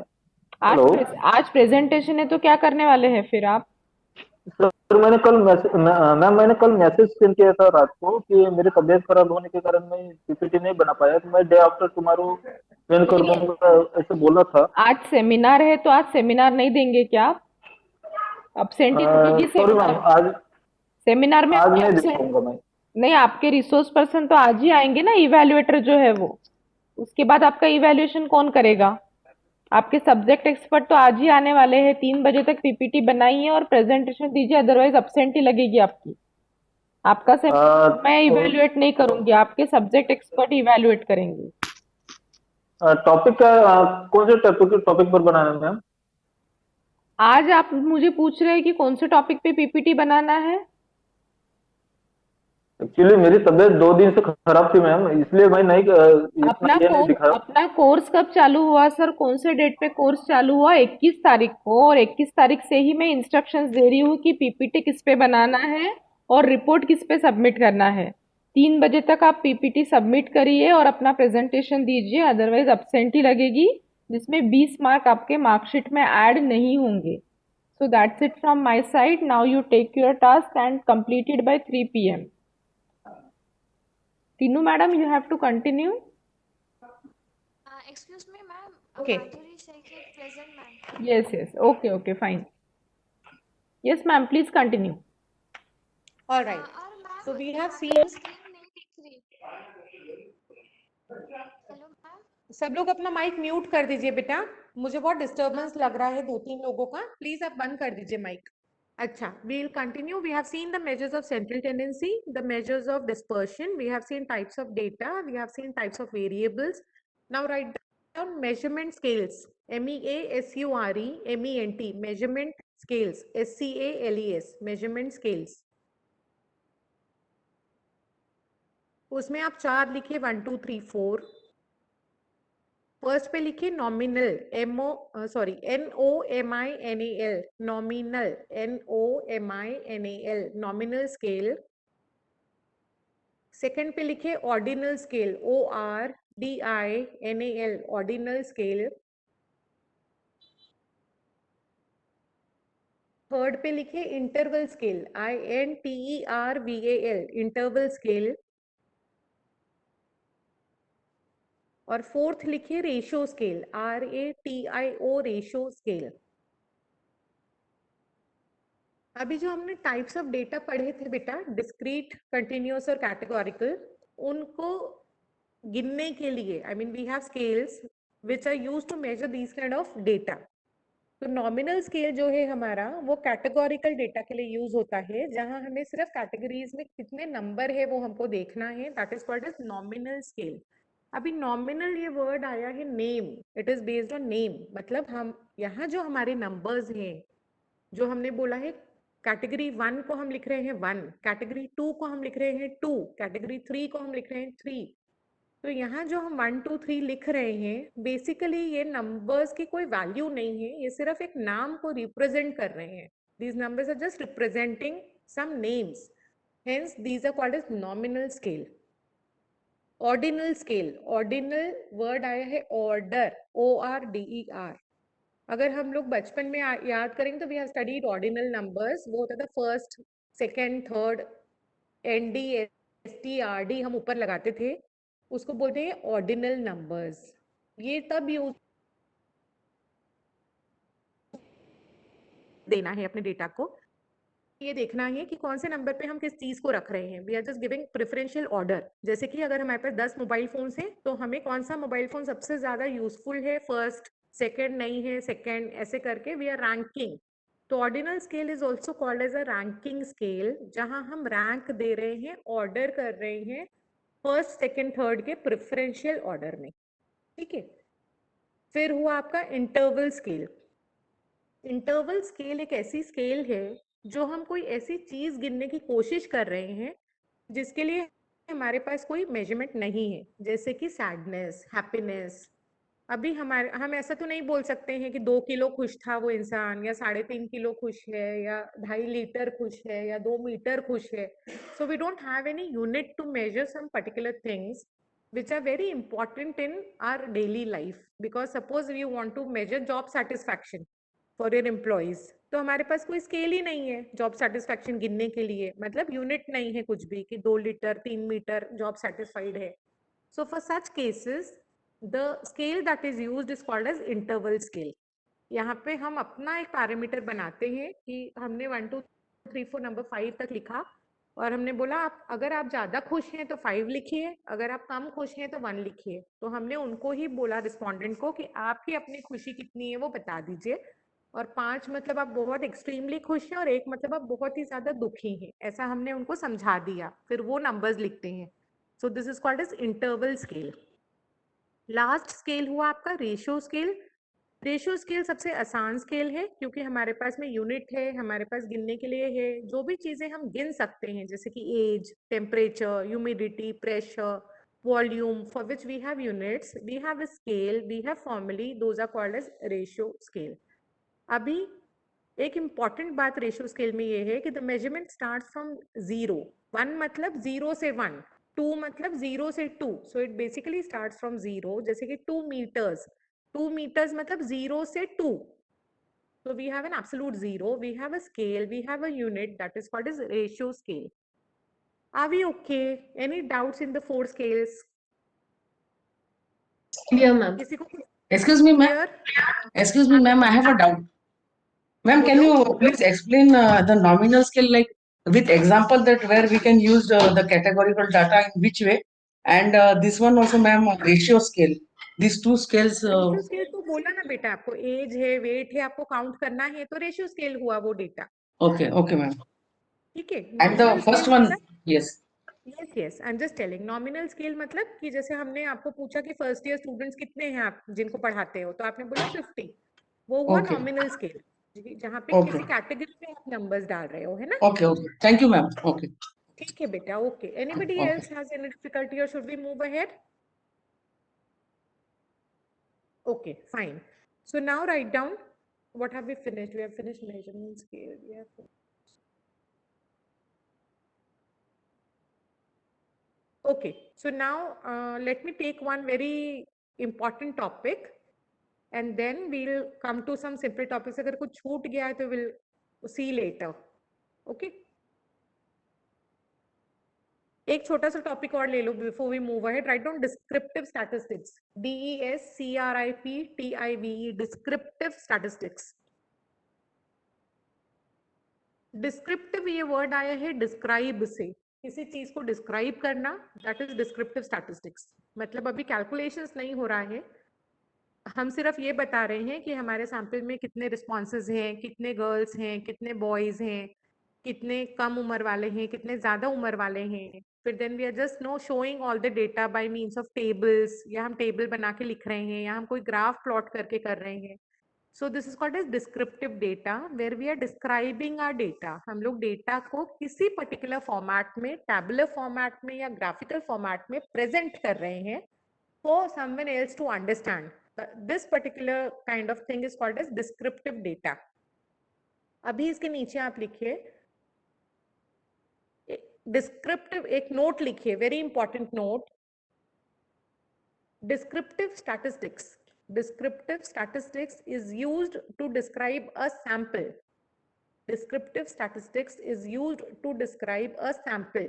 S5: आज प्रेजेंटेशन है तो क्या करने वाले हैं फिर आप?
S10: सर मैंने कल मैसेज सेंड किया था रात को कि मेरी तबीयत खराब होने के कारण मैं पीपीटी नहीं बना पाया, तो मैं डे आफ्टर टुमारो सेंड कर दूंगा ऐसे बोला था.
S5: आज सेमिनार है तो आज सेमिनार नहीं देंगे क्या आप? अब्सेंटी
S10: सॉरी मैम, आज
S5: सेमिनार में
S10: नहीं दे पाऊंगा मैं.
S5: नहीं, आपके रिसोर्स पर्सन तो आज ही आएंगे ना, इवैल्यूएटर जो है वो। उसके बाद आपका इवैल्यूएशन कौन करेगा? आपके सब्जेक्ट एक्सपर्ट तो आज ही आने वाले हैं। 3 बजे तक पीपीटी बनाइए और प्रेजेंटेशन दीजिए, अदरवाइज अब्सेंट ही लगेगी आपकी। आपका सैंपल मैं इवैल्यूएट नहीं करूंगी, आपके सब्जेक्ट एक्सपर्ट इवैल्यूएट करेंगे।
S10: टॉपिक कौन से टॉपिक पर बनाना है मैम?
S5: आज आप मुझे पूछ रहे हैं कि कौन से टॉपिक पे पीपीटी बनाना है?
S10: एक्चुअली मेरी तबीयत 2 दिन से खराब थी मैम, इसलिए मैं नहीं इतना ये नहीं दिखा।
S5: अपना कोर्स कब चालू हुआ सर? कौन से डेट पे कोर्स चालू हुआ? 21 तारीख को, और 21 तारीख से ही मैं इंस्ट्रक्शंस दे रही हूँ कि पीपीटी किस पे बनाना है और रिपोर्ट किस पे सबमिट करना है। 3 बजे तक आप पीपीटी सबमिट करिए और अपना प्रेजेंटेशन दीजिए, अदरवाइज अब्सेंट ही लगेगी, जिसमें 20 मार्क आपके मार्कशीट में ऐड नहीं होंगे। So that's it from my side. Now you take your task and complete it by 3 p.m. Tinu madam, you have to continue.
S9: Excuse me, ma'am.
S1: Okay.
S9: Madhuri Shaikh is present, ma'am.
S5: Yes. Okay, fine. Yes, ma'am, please continue.
S1: All right.
S9: और ma'am
S1: So we have
S9: हमारी
S1: seen.
S9: Screen नहीं दिख रही। Hello ma'am.
S1: सब लोग अपना mic mute कर दीजिए बेटा, मुझे बहुत डिस्टरबेंस लग रहा है 2-3 लोगों का। प्लीज आप बंद कर दीजिए माइक। अच्छा, we will continue. We have seen the measures of central tendency, the measures of dispersion. We have seen types of data. We have seen types of variables. Now write down measurement scales. MEASURE, MENT, measurement scales. SCALES, measurement scales. उसमें आप 4 लिखिए, 1 2 3 4। First पे लिखिए nominal, NOMINAL, nominal, NOMINAL, nominal scale. Second पे लिखिए ordinal scale, ORDINAL, ordinal scale. Third पे लिखिए interval scale, INTERVAL, interval scale. और फोर्थ लिखिए ratio scale, RATIO, ratio scale. अभी जो हमने टाइप्स ऑफ डेटा पढ़े थे बेटा, डिस्क्रीट, कंटिन्यूअस और कैटेगोरिकल, उनको गिनने के लिए I mean we have scales which are used to measure these kind of data. तो नॉमिनल स्केल जो है हमारा, वो कैटेगोरिकल डेटा के लिए यूज होता है, जहां हमें सिर्फ कैटेगरीज में कितने नंबर है वो हमको देखना है, that is called as nominal scale. अभी नॉमिनल ये वर्ड आया है name, it is based on name, मतलब हम यहाँ जो हमारे नंबर्स हैं, जो हमने बोला है कैटेगरी 1 को हम लिख रहे हैं 1, कैटेगरी 2 को हम लिख रहे हैं 2, कैटेगरी 3 को हम लिख रहे हैं 3। तो यहाँ जो हम 1 2 3 लिख रहे हैं, बेसिकली ये नंबर्स की कोई वैल्यू नहीं है, ये सिर्फ एक नाम को रिप्रेजेंट कर रहे हैं। These numbers are just representing some names, hence these are called as nominal scale. Ordinal scale, ordinal word आया है ऑर्डर, ORDER। अगर हम लोग बचपन में याद करेंगे तो we have studied ordinal numbers, वो होता था first, second, third, ND, ST, RD हम ऊपर लगाते थे, उसको बोलते हैं ऑर्डिनल नंबर्स। ये तब यूज देना है अपने डेटा को, ये देखना है कि कौन से नंबर पे हम किस चीज को रख रहे हैं। We are just giving preferential order. जैसे कि अगर हमारे पास 10 मोबाइल फोन हैं, तो हमें कौन सा मोबाइल फोन सबसे ज्यादा यूजफुल है, फर्स्ट, सेकंड नहीं है, सेकंड, ऐसे करके वी आर रैंकिंग। तो ordinal scale is also called as a ranking scale, जहां हम रैंक दे रहे हैं, ऑर्डर कर रहे हैं फर्स्ट, सेकंड, थर्ड के प्रेफरेंशियल ऑर्डर में। ठीक है, फिर हुआ आपका इंटरवल स्केल। इंटरवल स्केल एक ऐसी स्केल है जो हम कोई ऐसी चीज गिनने की कोशिश कर रहे हैं जिसके लिए हमारे पास कोई मेजरमेंट नहीं है, जैसे कि सैडनेस, हैप्पीनेस। अभी हम ऐसा तो नहीं बोल सकते हैं कि 2 किलो खुश था वो इंसान, या 3.5 किलो खुश है, या 2.5 लीटर खुश है, या 2 मीटर खुश है। So we don't have any unit to measure some particular things which are very important in our daily life, because suppose you want to measure job satisfaction for your employees, तो हमारे पास कोई scale ही नहीं है job satisfaction गिनने के लिए, मतलब unit नहीं है कुछ भी कि 2 लीटर 3 मीटर जॉब सेटिस्फाइड है। So for such cases the scale that is used is called as interval scale. यहाँ पे हम अपना एक पैरामीटर बनाते हैं कि हमने 1 2 3 4 नंबर 5 तक लिखा, और हमने बोला आप अगर आप ज्यादा खुश हैं तो 5 लिखिए, अगर आप कम खुश हैं तो 1 लिखिए। तो हमने उनको ही बोला रिस्पोंडेंट को कि आप ही अपनी खुशी कितनी है वो बता दीजिए, और 5 मतलब आप बहुत एक्सट्रीमली खुश हैं और 1 मतलब आप बहुत ही ज्यादा दुखी हैं, ऐसा हमने उनको समझा दिया। फिर वो नंबर्स लिखते हैं। So this is called as interval scale. Last scale हुआ आपका रेशियो स्केल। रेशियो स्केल सबसे आसान स्केल है क्योंकि हमारे पास में यूनिट है, हमारे पास गिनने के लिए है। जो भी चीजें हम गिन सकते हैं जैसे कि age, temperature, humidity, pressure, volume, for which we have units, we have a scale, we have formally, those are called as ratio scale. अभी एक इम्पॉर्टेंट बात रेशियो स्केल में ये है कि द मेजरमेंट स्टार्ट फ्रॉम 0। 1 मतलब 0 से 1, 2 मतलब 0 से 2, so it basically start from 0। जैसे कि 2 मीटर्स, 2 meters मतलब 0 से 2. So we have an absolute 0, we have a scale, we have a unit, that is called as ratio scale. Are we okay? Any doubts in the 4 scales?
S4: Clear, ma'am.
S1: किसी को कुछ
S6: Excuse me, ma'am.
S1: clear?
S6: Excuse me, ma'am. I have a doubt. Ma'am, can you please explain the nominal scale, like with example that where we can use the categorical data in which way, and this one also, ma'am, ratio scale. These two scales.
S1: Ratio scale तो बोला ना बेटा, आपको as है, wait है, आपको count करना है, तो रेशियो स्केल हुआ वो डेटा।
S6: Okay, okay, ma'am.
S1: ठीक है।
S6: And the
S1: nominal
S6: first
S1: scale
S6: one,
S1: मतलब,
S6: yes.
S1: Yes I am just telling, nominal scale मतलब कि जैसे हमने आपको पूछा कि फर्स्ट ईयर स्टूडेंट्स कितने हैं आप जिनको पढ़ाते हो, तो आपने बोला 50, वो हुआ
S6: Okay.
S1: नॉमिनल स्केल, जहाँ पे
S6: Okay.
S1: किसी कैटेगरी में आप नंबर्स डाल रहे हो, है ना।
S6: Okay, okay. Thank you, ma'am. Okay.
S1: ठीक है बेटा, okay. Anybody
S6: Okay.
S1: Else has any difficulty और should we move ahead? Okay, fine. So now write down, what have we finished? We have finished measurement scale. We have okay. So now let me take one very important topic, and then we'll come to some simple topics. अगर कुछ छूट गया है तो we'll see later. Okay. एक छोटा सा topic और ले लो before we move ahead. Write down descriptive statistics. DESCRIPTIVE. Descriptive statistics. Descriptive ये वर्ड आया है डिस्क्राइब से, किसी चीज को डिस्क्राइब करना, दैट इज डिस्क्रिप्टिव स्टैटिस्टिक्स। मतलब अभी कैलकुलेशंस नहीं हो रहा है, हम सिर्फ ये बता रहे हैं कि हमारे सैंपल में कितने रिस्पॉन्सेज हैं, कितने गर्ल्स हैं, कितने बॉयज हैं, कितने कम उम्र वाले हैं, कितने ज्यादा उम्र वाले हैं। फिर then we are just no showing all the data by means of tables, या हम टेबल बना के लिख रहे हैं, या हम कोई ग्राफ प्लॉट करके कर रहे हैं। So this is called as descriptive data, where we are describing our data. हम लोग डेटा को किसी पर्टिकुलर फॉर्मेट में, टैबुलर फॉर्मेट में या ग्राफिकल फॉर्मेट में प्रेजेंट कर रहे हैं for someone else to understand. This particular kind of thing is called as descriptive data. अभी इसके नीचे आप लिखिए descriptive, एक नोट लिखिए, very important note. Descriptive statistics. Descriptive statistics is used to describe a sample. Descriptive statistics is used to describe a sample.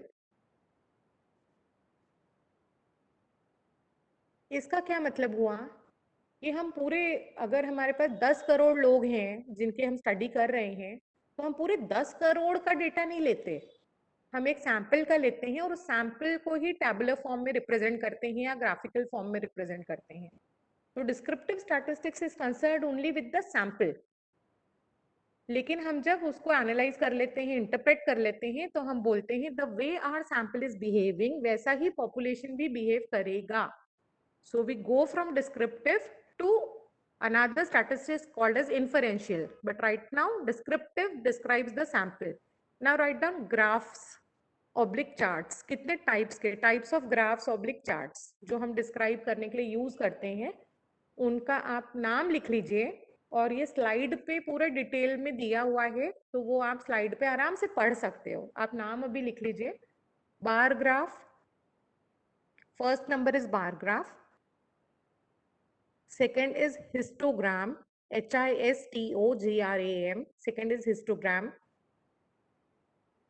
S1: इसका क्या मतलब हुआ कि हम पूरे, अगर हमारे पास 10 करोड़ लोग हैं जिनके हम स्टडी कर रहे हैं, तो हम पूरे 10 करोड़ का डेटा नहीं लेते, हम एक सैंपल का लेते हैं और उस सैंपल को ही टैबुलर फॉर्म में रिप्रेजेंट करते हैं या ग्राफिकल फॉर्म में रिप्रेजेंट करते हैं। तो descriptive statistics is concerned only with the sample. लेकिन हम जब उसको एनालाइज कर लेते हैं, इंटरप्रेट कर लेते हैं, तो हम बोलते हैं the way our sample is behaving, वैसा ही पॉपुलेशन भी बिहेव करेगा। So we go from descriptive to another statistics called as inferential, but right now descriptive describes the sample. Now write down graphs oblique charts. कितने types के, types of graphs oblique charts जो हम describe करने के लिए use करते हैं, उनका आप नाम लिख लीजिए। और ये स्लाइड पे पूरा डिटेल में दिया हुआ है, तो वो आप स्लाइड पे आराम से पढ़ सकते हो। आप नाम अभी लिख लीजिए। Bar graph, first number is bar graph, second is histogram, HISTOGRAM, second is histogram.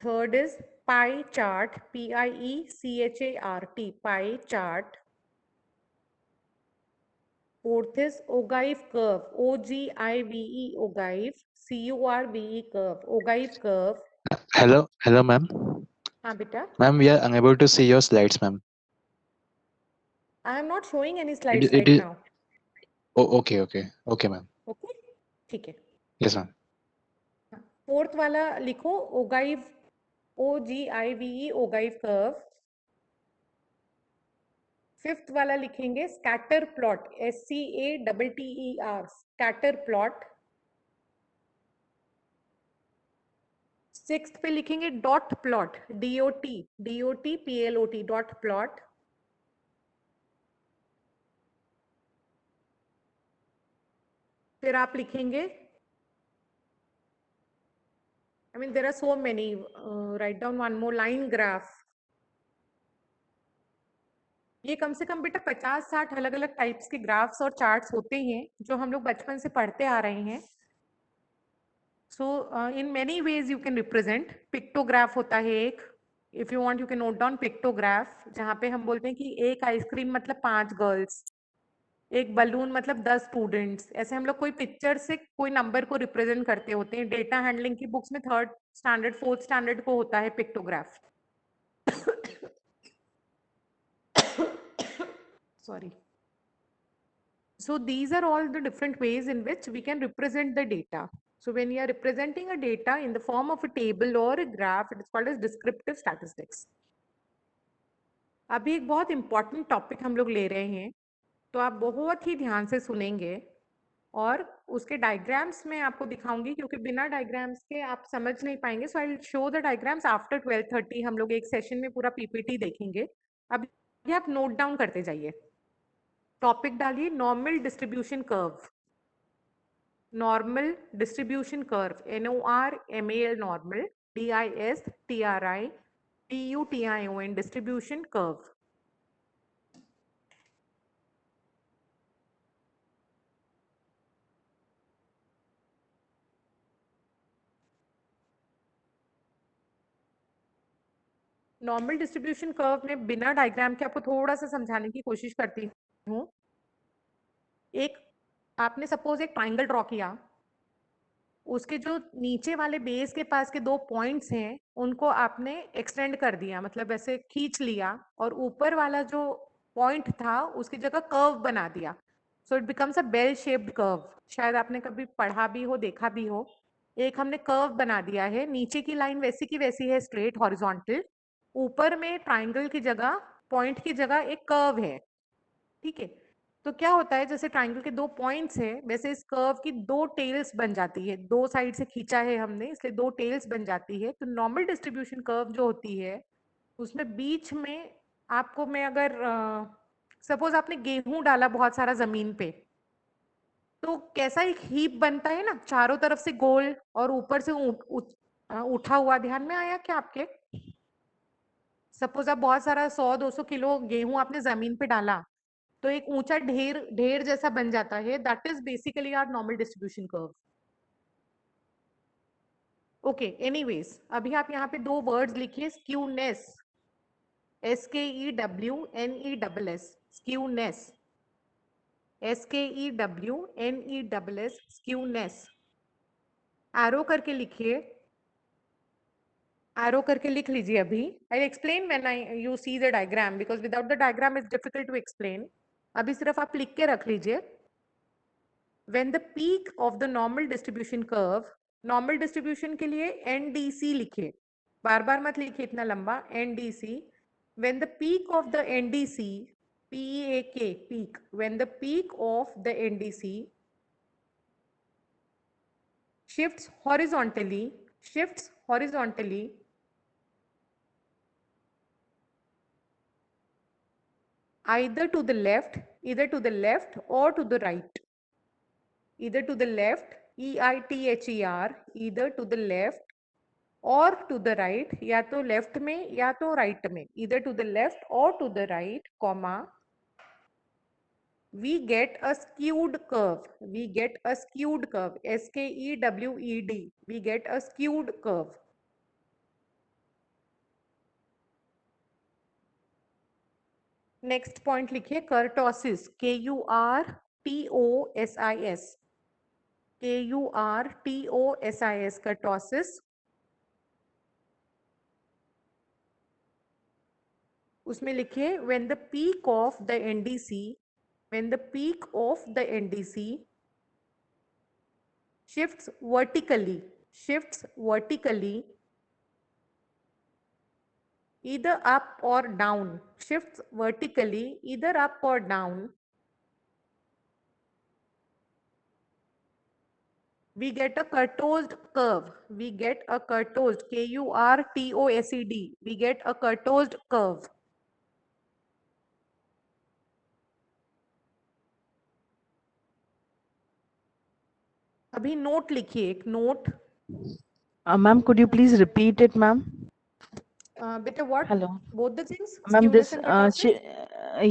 S1: Third is pie chart, PIECHART, pie chart. Fourth is ogive curve, OGIVE, ogive, CURVE, curve, ogive curve.
S11: Hello, ma'am.
S1: हाँ बेटा,
S11: Ma'am, we are unable to see your slides, ma'am.
S1: I am not showing any
S11: It,
S1: slides
S11: it
S1: right
S11: is.
S1: now.
S11: Oh, okay, ma'am.
S1: Okay, ठीक है.
S11: Yes, ma'am.
S1: Fourth वाला लिखो, ogive, OGIVE, ogive curve. Fifth वाला लिखेंगे scatter plot, SCATTER, scatter plot. Sixth पे लिखेंगे dot plot, DOT dot plot. फिर आप लिखेंगे, I mean there are so many, write down one more, line graph. ये कम से कम बेटा 50-60 अलग अलग टाइप्स के ग्राफ्स और चार्ट्स होते हैं जो हम लोग बचपन से पढ़ते आ रहे हैं. So in many ways you can represent. Pictograph होता है एक, if you want you can note down pictograph, जहाँ पे हम बोलते हैं कि एक आइसक्रीम मतलब 5 गर्ल्स, एक बलून मतलब 10 स्टूडेंट्स. ऐसे हम लोग कोई पिक्चर से कोई नंबर को रिप्रेजेंट करते होते हैं. डेटा हैंडलिंग की बुक्स में 3rd स्टैंडर्ड 4th स्टैंडर्ड को होता है pictograph. Sorry. So these are all the different ways in which we can represent the data. So when you are representing a data in the form of a table or a graph, it is called as descriptive statistics. अभी एक बहुत important topic हम लोग ले रहे हैं, तो आप बहुत ही ध्यान से सुनेंगे और उसके डायग्राम्स में आपको दिखाऊंगी, क्योंकि बिना डायग्राम्स के आप समझ नहीं पाएंगे. So I will show the diagrams after 12:30. हम लोग एक सेशन में पूरा PPT देखेंगे. अब ये आप नोट डाउन करते जाइए. टॉपिक डालिए normal distribution curve. Normal distribution curve, NORMAL normal, DISTRIBUTION distribution curve. Normal distribution curve में बिना डायग्राम के आपको थोड़ा सा समझाने की कोशिश करती हूँ. एक आपने सपोज एक ट्राइंगल ड्रॉ किया, उसके जो नीचे वाले बेस के पास के 2 पॉइंट्स हैं उनको आपने एक्सटेंड कर दिया, मतलब ऐसे खींच लिया, और ऊपर वाला जो पॉइंट था उसकी जगह कर्व बना दिया. So it becomes a bell shaped curve. शायद आपने कभी पढ़ा भी हो, देखा भी हो. एक हमने कर्व बना दिया है, नीचे की लाइन वैसी की वैसी है, स्ट्रेट हॉरिजॉन्टल. ऊपर में ट्राइंगल की जगह, पॉइंट की जगह एक कर्व है. ठीक है. तो क्या होता है, जैसे ट्राइंगल के 2 पॉइंट्स हैं, वैसे इस कर्व की 2 टेल्स बन जाती है. 2 साइड से खींचा है हमने, इसलिए 2 टेल्स बन जाती है. तो नॉर्मल डिस्ट्रीब्यूशन कर्व जो होती है, उसमें बीच में आपको, मैं अगर सपोज आपने गेहूं डाला बहुत सारा जमीन पे, तो कैसा एक हीप बनता है ना, चारों तरफ से गोल और ऊपर से उठा हुआ. ध्यान में आया क्या आपके? सपोज आप बहुत सारा 100-200 किलो गेहूं आपने जमीन पे डाला, तो एक ऊंचा ढेर जैसा बन जाता है. That is basically our normal distribution curve. Okay, anyways अभी आप यहाँ पे 2 वर्ड्स लिखिए. Skewness, SKEWNESS, skewness, SKEWNESS, skewness. Arrow करके लिखिए, एरो करके लिख लीजिए. अभी I explain when you see the diagram, because without the diagram is difficult to explain. अभी सिर्फ आप लिख के रख लीजिए. When the peak of the normal distribution curve, normal distribution के लिए NDC लिखिए, बार बार मत लिखिए इतना लंबा. NDC, when the peak of the NDC, PEAK, peak, when the peak of the NDC shifts horizontally, either to the left or to the right, either to the left, EITHER, either to the left or to the right, या तो left में या तो right में, either to the left or to the right, comma, we get a skewed curve, SKEWED, we get a skewed curve. Next point लिखिए kurtosis, KURTOSIS, kurtosis. उसमें लिखिए when the peak of the NDC shifts vertically either up or down, we get a kurtoised curve. We get a kurtoised, Kurtosed. We get a kurtoised curve. अभी note लिखिए, एक note.
S8: Ma'am, could you please repeat it, ma'am?
S1: Beta, what?
S8: Hello.
S1: Both the things?
S8: Ma'am,
S1: Skewness
S8: this,
S1: and kurtosis?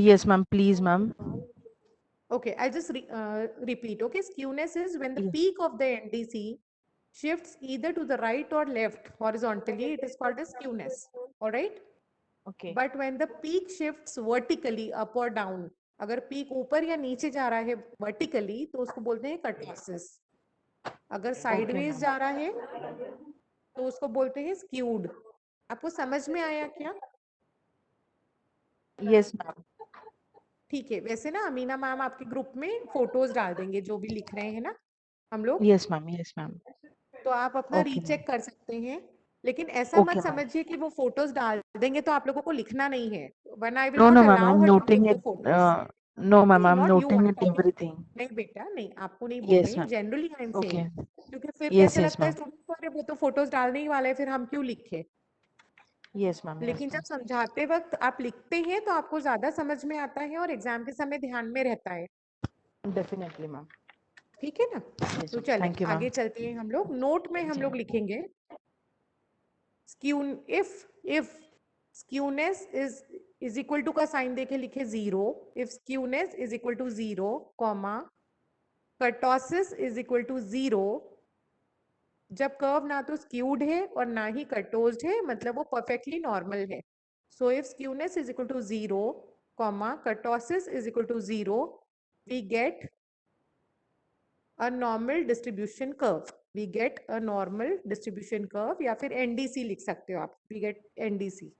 S8: yes, ma'am, please, ma'am.
S1: Okay, I'll just repeat. Okay, skewness is when the
S8: Yes.
S1: peak of the NDC shifts either to the right or left horizontally. It is called as skewness. All right.
S8: Okay.
S1: But when the peak shifts vertically up or down, अगर peak ऊपर या नीचे जा रहा है vertically, तो उसको बोलते हैं kurtosis. अगर sideways जा रहा है, तो उसको बोलते हैं skewed. आपको समझ में आया क्या?
S8: Yes, ma'am.
S1: ठीक है. वैसे ना अमीना मैम आपके ग्रुप में फोटोज डाल देंगे जो भी लिख रहे हैं ना हम लोग.
S8: Yes, ma'am. Yes, ma'am.
S1: तो आप अपना
S8: Okay,
S1: रीचेक कर सकते हैं. लेकिन ऐसा
S8: Okay,
S1: मत
S8: ma'am.
S1: समझिए कि वो फोटोज डाल देंगे तो आप लोगों को लिखना नहीं है. When I will
S8: No,
S1: not
S8: no, ma'am.
S1: allow
S8: I'm
S1: her to
S8: noting
S1: give the
S8: it.
S1: photos.
S8: No, ma'am.
S1: No,
S8: I'm
S1: not you.
S8: noting
S1: I'm
S8: it
S1: talking.
S8: everything.
S1: नहीं बेटा, नहीं आपको नहीं बोल
S8: Yes,
S1: रही.
S8: ma'am.
S1: Generally I am
S8: Okay.
S1: Saying. क्योंकि फिर
S8: Yes,
S1: कैसे
S8: yes,
S1: लगता है
S8: ma'am.
S1: स्टूडेंट को, अरे वो तो फोटोज डालने ही वाले हैं, फिर हम क्यों लिखे.
S8: Yes, ma'am. Yes,
S1: लेकिन
S8: ma'am.
S1: जब समझाते वक्त आप लिखते हैं तो आपको ज्यादा समझ में आता है और एग्जाम के समय ध्यान में रहता है.
S8: Definitely, ma'am.
S1: ठीक है ना.
S8: Yes,
S1: तो
S8: ma'am.
S1: चले
S8: Thank you,
S1: आगे
S8: ma'am.
S1: चलते हैं हम लोग. नोट में हम लोग लिखेंगे if skewness is equal to का साइन देके लिखे 0. if skewness is equal to 0, comma kurtosis is equal to 0. जब कर्व ना तो skewed है और ना ही kurtosed है, मतलब वो perfectly normal है. So if skewness is equal to 0, comma kurtosis is equal to 0, we get a normal distribution curve. We get a normal distribution curve या फिर NDC लिख सकते हो आप. We get NDC.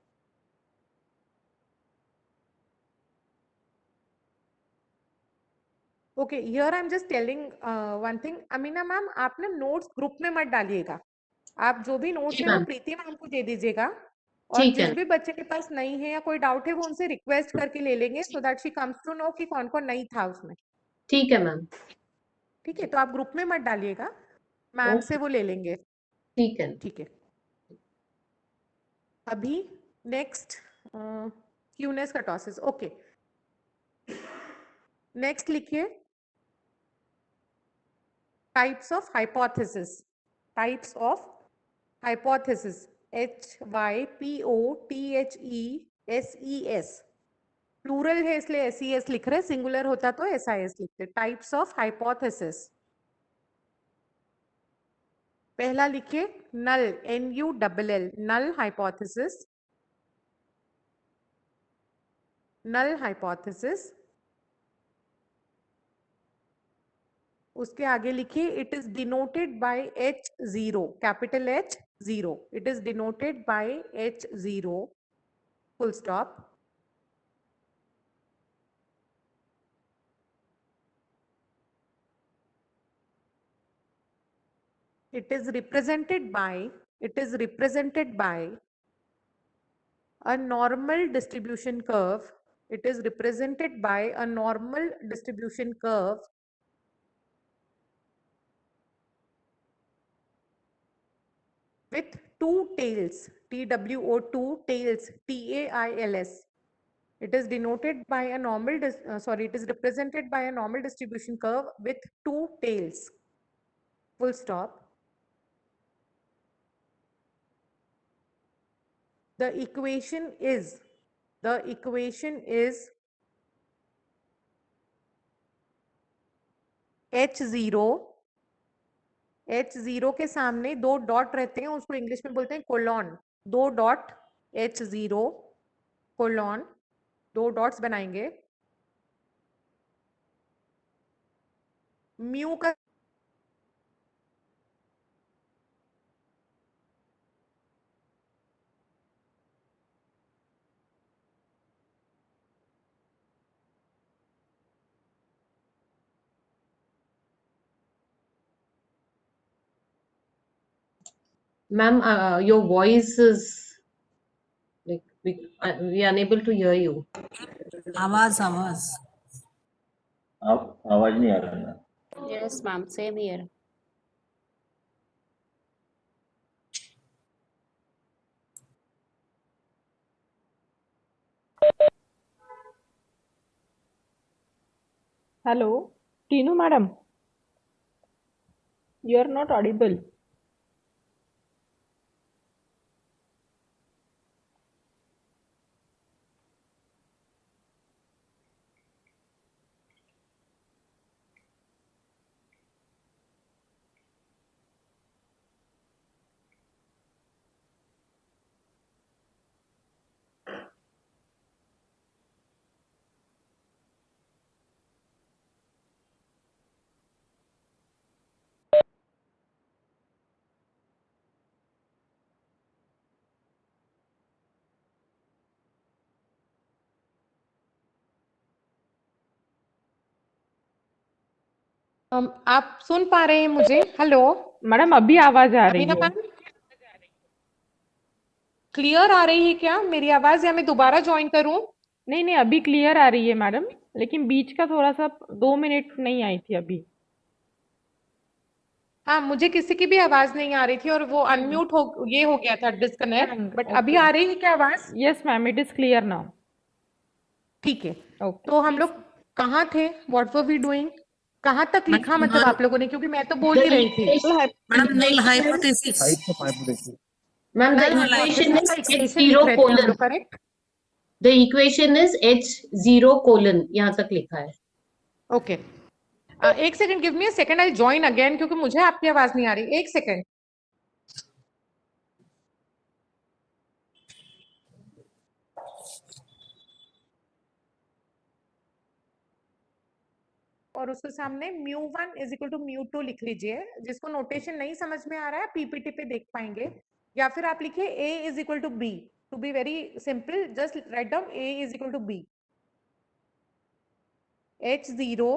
S1: Okay, here I'm just telling one thing. Amina ma'am, आप ना notes group में मत डालिएगा. आप जो भी नोट्स
S4: जी
S1: है वो
S4: मैम.
S1: प्रीति मैम को दे दीजिएगा. और
S4: ठीक
S1: जिस
S4: है.
S1: भी बच्चे के पास नहीं है या कोई डाउट है वो उनसे रिक्वेस्ट करके ले लेंगे, so that she comes to know कि कौन कौन नहीं था उसमें.
S4: ठीक है मैम.
S1: ठीक है, तो आप ग्रुप में मत डालिएगा, मैम से
S4: ओके.
S1: वो ले लेंगे.
S4: ठीक है.
S1: ठीक है. अभी next skewness kurtosis. Okay, next लिखिए types of hypothesis. Types of hypothesis. HYPOTHESES. Plural है इसलिए SES लिख रहे. सिंगुलर होता तो SIS लिखते. Types of hypothesis. पहला लिखिए null. NULL. Null hypothesis. Null hypothesis. उसके आगे लिखिए it is denoted by H0, capital H0. It is denoted by H0, full stop. It is represented by a normal distribution curve. It is represented by a normal distribution curve with two tails. TWO2 tails. TAILS. It is denoted by a normal it is represented by a normal distribution curve with two tails. Full stop. The equation is H0 के सामने दो dot रहते हैं, उसको English में बोलते हैं colon. दो डॉट H0 कोलॉन, दो डॉट्स बनाएंगे. म्यू का
S4: Ma'am, your voice is like we are unable to hear you.
S6: आवाज
S10: आवाज नहीं आ रहा है।
S7: Yes, ma'am. Same here.
S5: Hello, Tinu madam. You are not audible.
S1: आप सुन पा रहे हैं मुझे? हेलो
S5: मैडम अभी आवाज आ रही
S1: अभिनव
S5: है।
S1: मैम, क्लियर आ रही है क्या मेरी आवाज, या मैं दोबारा ज्वाइन करूं?
S5: नहीं अभी क्लियर आ रही है मैडम, लेकिन बीच का थोड़ा सा 2 मिनट नहीं आई थी अभी।
S1: हाँ, मुझे किसी की भी आवाज नहीं आ रही थी और वो अनम्यूट हो गया था, डिस्कनेक्ट। बट अभी आ रही है क्या आवाज?
S5: Yes ma'am, it is clear now.
S1: ठीक है।
S5: ओके,
S1: तो हम लोग कहाँ थे? What were we doing? कहाँ तक लिखा मतलब आप लोगों ने, क्योंकि मैं तो बोल ही रही थी।
S6: Madam null hypothesis.
S4: Ma'am, the
S1: Null
S4: equation
S1: hypothesis का
S4: is
S1: equation
S4: H0
S1: लिख रहे थे हम
S4: colon.
S1: लोग, correct?
S4: The equation is H0 colon. यहाँ तक लिखा है.
S1: ओके, एक second, give me a second, I join again, क्योंकि मुझे आपकी आवाज नहीं आ रही। एक सेकंड। और उसके सामने μ1 इज इक्वल टू μ2 लिख लीजिए। जिसको नोटेशन नहीं समझ में आ रहा है पीपीटी पे देख पाएंगे, या फिर आप लिखिए a is equal to b। To be very simple, just write down a is equal to b। h0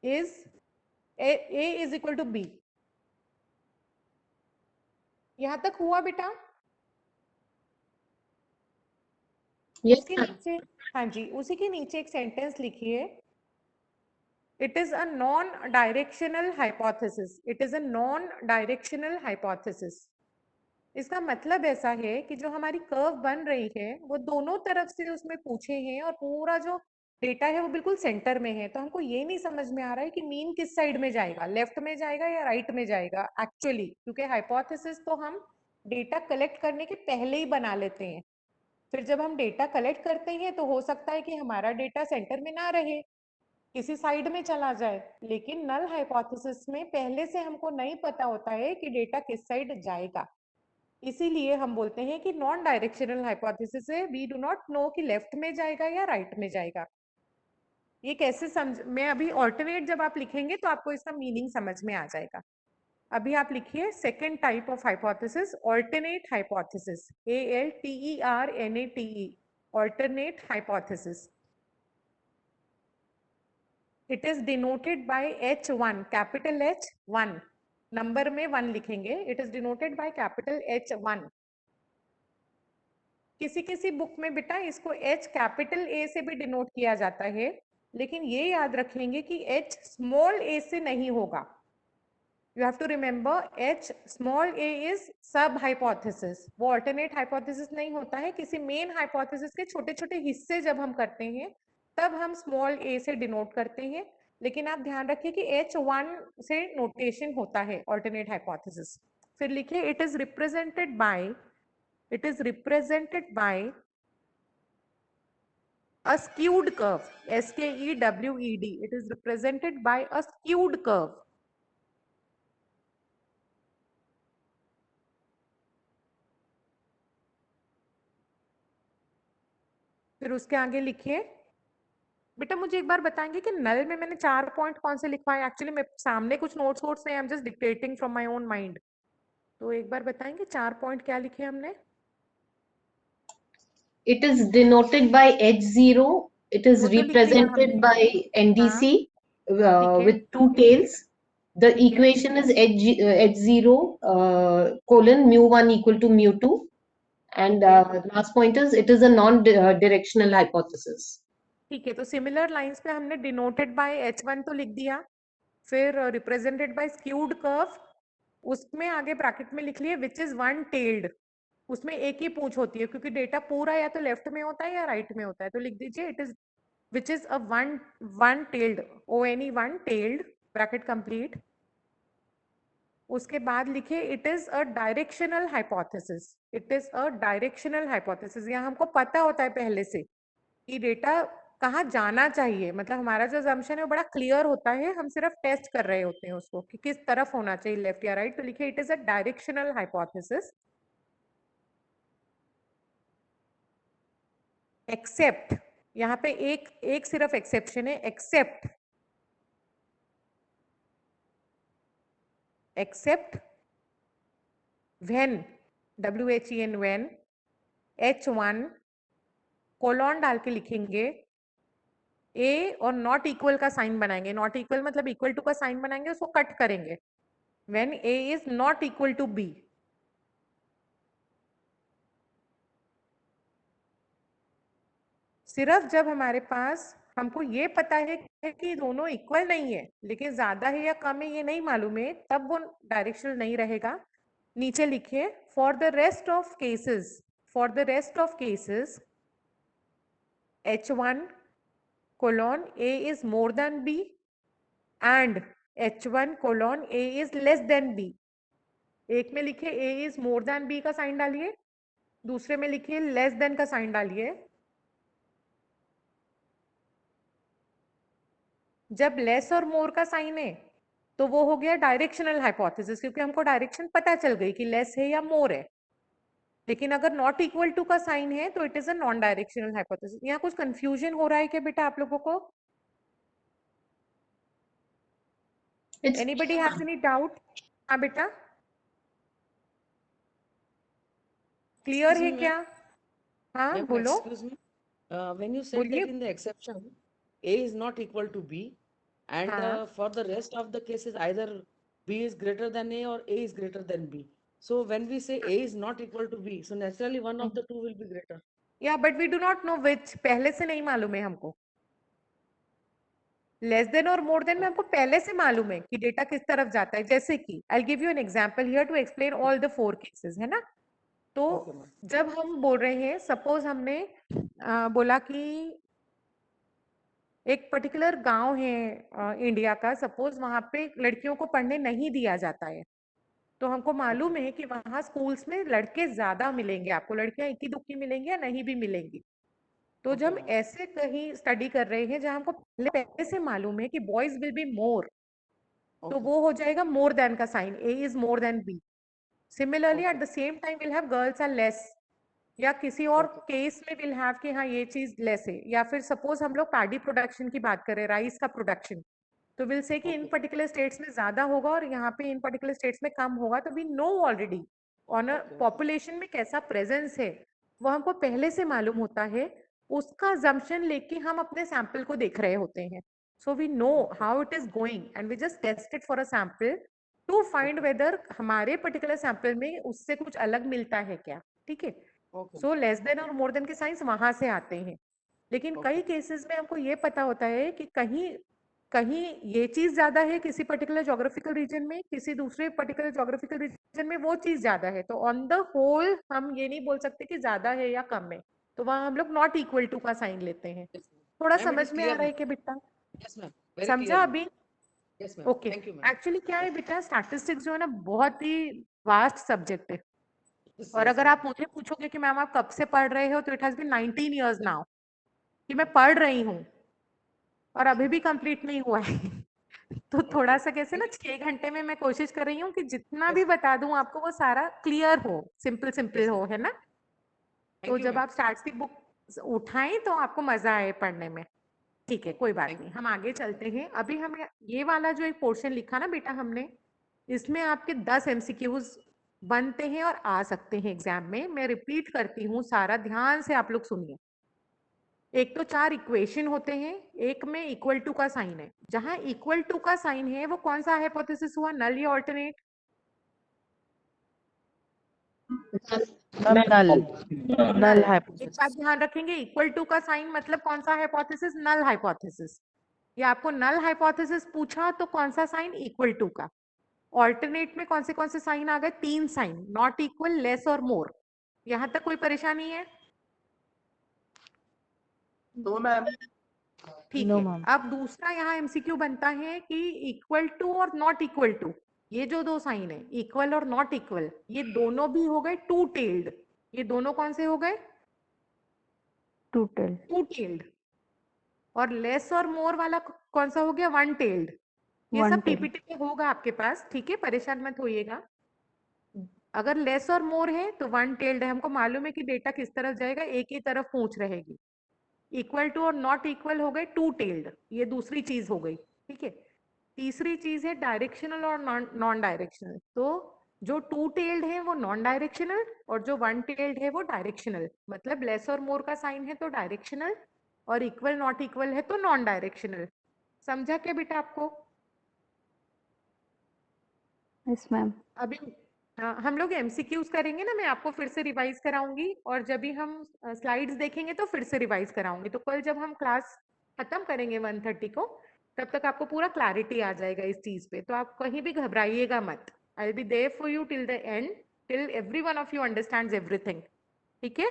S1: is a is equal to b। यहां तक हुआ बेटा?
S4: Yes,
S1: उसके
S4: ma'am.
S1: नीचे, हाँ जी, उसी के नीचे एक सेंटेंस लिखिए। It is a non-directional hypothesis. It is a non-directional hypothesis. इसका मतलब ऐसा है कि जो हमारी कर्व बन रही है वो दोनों तरफ से उसमें पूछे हैं और पूरा जो डेटा है वो बिल्कुल सेंटर में है। तो हमको ये नहीं समझ में आ रहा है कि मीन किस साइड में जाएगा, लेफ्ट में जाएगा या राइट में जाएगा एक्चुअली, क्योंकि हाइपोथेसिस तो हम डेटा कलेक्ट करने के पहले ही बना लेते हैं। फिर जब हम डेटा कलेक्ट करते हैं तो हो सकता है कि हमारा डेटा सेंटर में ना रहे, किसी साइड में चला जाए। लेकिन नल हाइपोथेसिस में पहले से हमको नहीं पता होता है कि डेटा किस साइड जाएगा, इसीलिए हम बोलते हैं कि नॉन डायरेक्शनल हाइपोथेसिस है। वी डू नॉट नो कि लेफ्ट में जाएगा या राइट में जाएगा। ये कैसे समझ, मैं अभी ऑल्टरनेट जब आप लिखेंगे तो आपको इसका मीनिंग समझ में आ जाएगा। अभी आप लिखिए second type of hypothesis, alternate hypothesis, ALTERNATE, alternate hypothesis. It is denoted by H1, capital H1, number में 1 लिखेंगे। It is denoted by capital H1। किसी किसी बुक में बेटा इसको H कैपिटल A से भी डिनोट किया जाता है, लेकिन ये याद रखेंगे कि H स्मॉल a से नहीं होगा। You have to remember H small a is सब हाइपोथेसिस, वो ऑल्टरनेट हाइपोथेसिस नहीं होता है। किसी मेन हाइपोथेसिस के छोटे छोटे हिस्से जब हम करते हैं तब हम स्मॉल a से डिनोट करते हैं। लेकिन आप ध्यान रखिए कि H1 से नोटेशन होता है ऑल्टरनेट हाइपोथेसिस। फिर लिखिए it is represented by a skewed curve, SKEWED, it is represented by a skewed curve। फिर उसके आगे लिखिए, बेटा मुझे एक बार बताएंगे कि नल में मैंने 4 पॉइंट कौन से लिखवाए? एक्चुअली मैं सामने कुछ नोट्स नहीं, I am just dictating from my own mind. तो एक बार बताएंगे 4 पॉइंट क्या लिखे हमने?
S4: It is denoted by H0. It is
S1: वो तो लिख लिया
S4: represented
S1: हमने।
S4: by NDC
S1: ठीक है।
S4: with 2 tails. The equation is h0 colon mu1 equal to mu2, and last point is it is a non-directional hypothesis.
S1: ठीक है, तो सिमिलर लाइंस पे हमने डिनोटेड बाय h1 तो लिख दिया, फिर रिप्रेजेंटेड बाय स्क्यूड कर्व, उसमें आगे ब्रैकेट में लिख लिए विच इज वन टेल्ड, उसमें एक ही पूंछ होती है क्योंकि डेटा पूरा या तो लेफ्ट में होता है या राइट में होता है, तो लिख दीजिए it is which is a one tailed, ONE one tailed, bracket complete. उसके बाद लिखे it is a directional hypothesis, it is a directional hypothesis. यहाँ हमको पता होता है पहले से कि डेटा कहाँ जाना चाहिए, मतलब हमारा जो assumption है वो बड़ा क्लियर होता है, हम सिर्फ टेस्ट कर रहे होते हैं उसको कि किस तरफ होना चाहिए, लेफ्ट या राइट। तो लिखिए it is a directional hypothesis except, यहाँ पे एक सिर्फ एक्सेप्शन है, except when, WHEN when H1 colon डाल के लिखेंगे ए और नॉट इक्वल का साइन बनाएंगे, नॉट इक्वल मतलब इक्वल टू का साइन बनाएंगे, उसको कट करेंगे, when a is not equal to b. सिर्फ जब हमारे पास हमको ये पता है कि दोनों इक्वल नहीं है लेकिन ज्यादा है या कम है ये नहीं मालूम है, तब वो डायरेक्शनल नहीं रहेगा। नीचे लिखिए for the rest of cases H1 colon A is more than B and H1 colon A is less than B। एक में लिखिए A is more than B का साइन डालिए, दूसरे में लिखिए लेस देन का साइन डालिए। जब लेस और मोर का साइन है तो वो हो गया डायरेक्शनल हाइपोथेसिस, क्योंकि हमको डायरेक्शन पता चल गई कि लेस है या मोर है। लेकिन अगर नॉट इक्वल टू का साइन है तो it is a non directional hypothesis. यहाँ कुछ कंफ्यूजन हो रहा है क्या बेटा आप लोगों को? Anybody has any doubt? हाँ बेटा, क्लियर है क्या? हाँ बोलो,
S6: Excuse me. When you said
S1: बोलिए।
S6: that in the exception, A is not equal to B, and
S1: हाँ
S6: for the rest of the cases, either B is greater than A or A is greater than B. So when we say A is not equal to B, so naturally one of the two will be greater.
S1: या but we do not know which, पहले से नहीं मालूम है हमको। Less than और more than में हमको पहले से मालूम है कि डेटा किस तरफ जाता है। जैसे कि I give you an example here to explain all the 4 cases, है ना। तो
S6: Okay, ma'am.
S1: जब हम बोल रहे हैं, सपोज हमने बोला कि एक पर्टिकुलर गांव है इंडिया का, सपोज वहां पे लड़कियों को पढ़ने नहीं दिया जाता है, तो हमको मालूम है कि वहां स्कूल्स में लड़के ज्यादा मिलेंगे आपको, लड़कियां इक्की दुक्की मिलेंगी या नहीं भी मिलेंगी। तो जब हम ऐसे कहीं स्टडी कर रहे हैं जहां हमको पहले से मालूम है कि बॉयज विल बी मोर, तो वो हो जाएगा मोर देन का sign, a is more than b. Similarly at the same time will have girls are less, या किसी और केस में विल हैव कि हाँ ये चीज लेस है। या फिर सपोज हम लोग पैडी प्रोडक्शन की बात करें, राइस का प्रोडक्शन, तो विल से कि इन पर्टिकुलर स्टेट्स में ज्यादा होगा और यहाँ पे इन पर्टिकुलर स्टेट्स में कम होगा। तो we know already on a population में कैसा प्रेजेंस है वो हमको पहले से मालूम होता है, उसका जम्पशन लेके हम अपने सैंपल को देख रहे होते हैं। So we know how it is going and we just test it for a sample to find whether हमारे पर्टिकुलर सैंपल में उससे कुछ अलग मिलता है क्या। ठीक है, सो लेस देन और मोर देन के साइंस वहां से आते हैं। लेकिन कई केसेस में हमको ये पता होता है कि कहीं कहीं ये चीज ज्यादा है किसी पर्टिकुलर जोग्राफिकल रीजन में, किसी दूसरे पर्टिकुलर जोग्राफिकल रीजन में वो चीज ज्यादा है। तो ऑन द होल हम ये नहीं बोल सकते कि ज्यादा है या कम है, तो वहां हम लोग नॉट इक्वल टू का साइन लेते हैं। थोड़ा
S6: Ma'am, it
S1: समझ
S6: is
S1: में आ
S6: clear
S1: रहा है
S6: now.
S1: कि बेटा?
S6: Yes, ma'am. Very
S1: समझा
S6: clear now.
S1: अभी?
S6: Yes, ma'am.
S1: Okay,
S6: Thank you, ma'am.
S1: Actually क्या है बेटा, स्टैटिस्टिक्स जो है ना बहुत ही वास्ट सब्जेक्ट है।
S6: Yes,
S1: और
S6: yes,
S1: अगर
S6: ma'am.
S1: आप मुझे पूछोगे कि मैम आप कब से पढ़ रहे हो, तो it has been 19 years now कि मैं पढ़ रही हूँ और अभी भी कंप्लीट नहीं हुआ है। तो थोड़ा सा कैसे ना 6 घंटे में मैं कोशिश कर रही हूँ कि जितना भी बता दूं आपको वो सारा क्लियर हो, सिंपल हो, है ना। तो
S6: Thank you,
S1: जब
S6: ma'am.
S1: आप स्टार्ट की बुक उठाएं तो आपको मजा आए पढ़ने में। ठीक है, कोई बात नहीं, हम आगे चलते हैं। अभी हम ये वाला जो एक पोर्शन लिखा ना बेटा हमने, इसमें आपके 10 MCQs बनते हैं और आ सकते हैं एग्जाम में। मैं रिपीट करती हूँ सारा, ध्यान से आप लोग सुनिए। एक तो 4 इक्वेशन होते हैं, एक में इक्वल टू का साइन है। जहां इक्वल टू का साइन है वो कौन सा हाइपोथेसिस हुआ, नल या ऑल्टरनेट?
S8: मैम नल नल
S1: एक
S8: hypothesis.
S1: बात ध्यान रखेंगे, इक्वल टू का साइन मतलब कौन सा हाइपोथेसिस, नल हाइपोथेसिस। या आपको नल हाइपोथेसिस पूछा तो कौन सा साइन, इक्वल टू का। ऑल्टरनेट में कौन से साइन आ गए, 3 साइन, नॉट इक्वल, लेस और मोर। यहां तक कोई परेशानी है?
S8: No ma'am.
S1: ठीक
S8: नो
S1: है।
S8: मैम.
S1: अब दूसरा यहाँ एमसीक्यू बनता है कि इक्वल टू और नॉट इक्वल टू, ये जो दो साइन है इक्वल और नॉट इक्वल, ये दोनों भी हो गए टू टेल्ड। ये दोनों कौन से हो गए,
S2: टू टेल्ड।
S1: To tailed. और लेस और मोर वाला कौन सा हो गया, वन टेल्ड। ये
S2: One
S1: सब
S2: tailed.
S1: पीपीटी में होगा आपके पास, ठीक है, परेशान मत होइएगा। अगर लेस और मोर है तो वन टेल्ड है, हमको मालूम है कि डेटा किस तरफ जाएगा, एक ही तरफ पूंछ रहेगी। इक्वल टू और नॉट इक्वल हो गए टू टेल्ड, ये दूसरी चीज हो गई, ठीक है। तीसरी चीज है डायरेक्शनल और नॉन डायरेक्शनल। तो जो टू टेल्ड है वो नॉन डायरेक्शनल और जो वन टेल्ड है वो डायरेक्शनल। मतलब लेस और मोर का साइन है तो डायरेक्शनल और इक्वल नॉट इक्वल है तो नॉन डायरेक्शनल। समझा क्या बेटा आपको?
S2: Yes, ma'am.
S1: अभी हम लोग एमसीक्यूज करेंगे ना, मैं आपको फिर से रिवाइज कराऊंगी और जब भी हम स्लाइड्स देखेंगे तो फिर से रिवाइज कराऊंगी। तो कल जब हम क्लास खत्म करेंगे 1:30 को, तब तक आपको पूरा क्लैरिटी आ जाएगा इस चीज पे। तो आप कहीं भी घबराइएगा मत। I will be there for you till the end, till every one of you understands everything, ठीक है।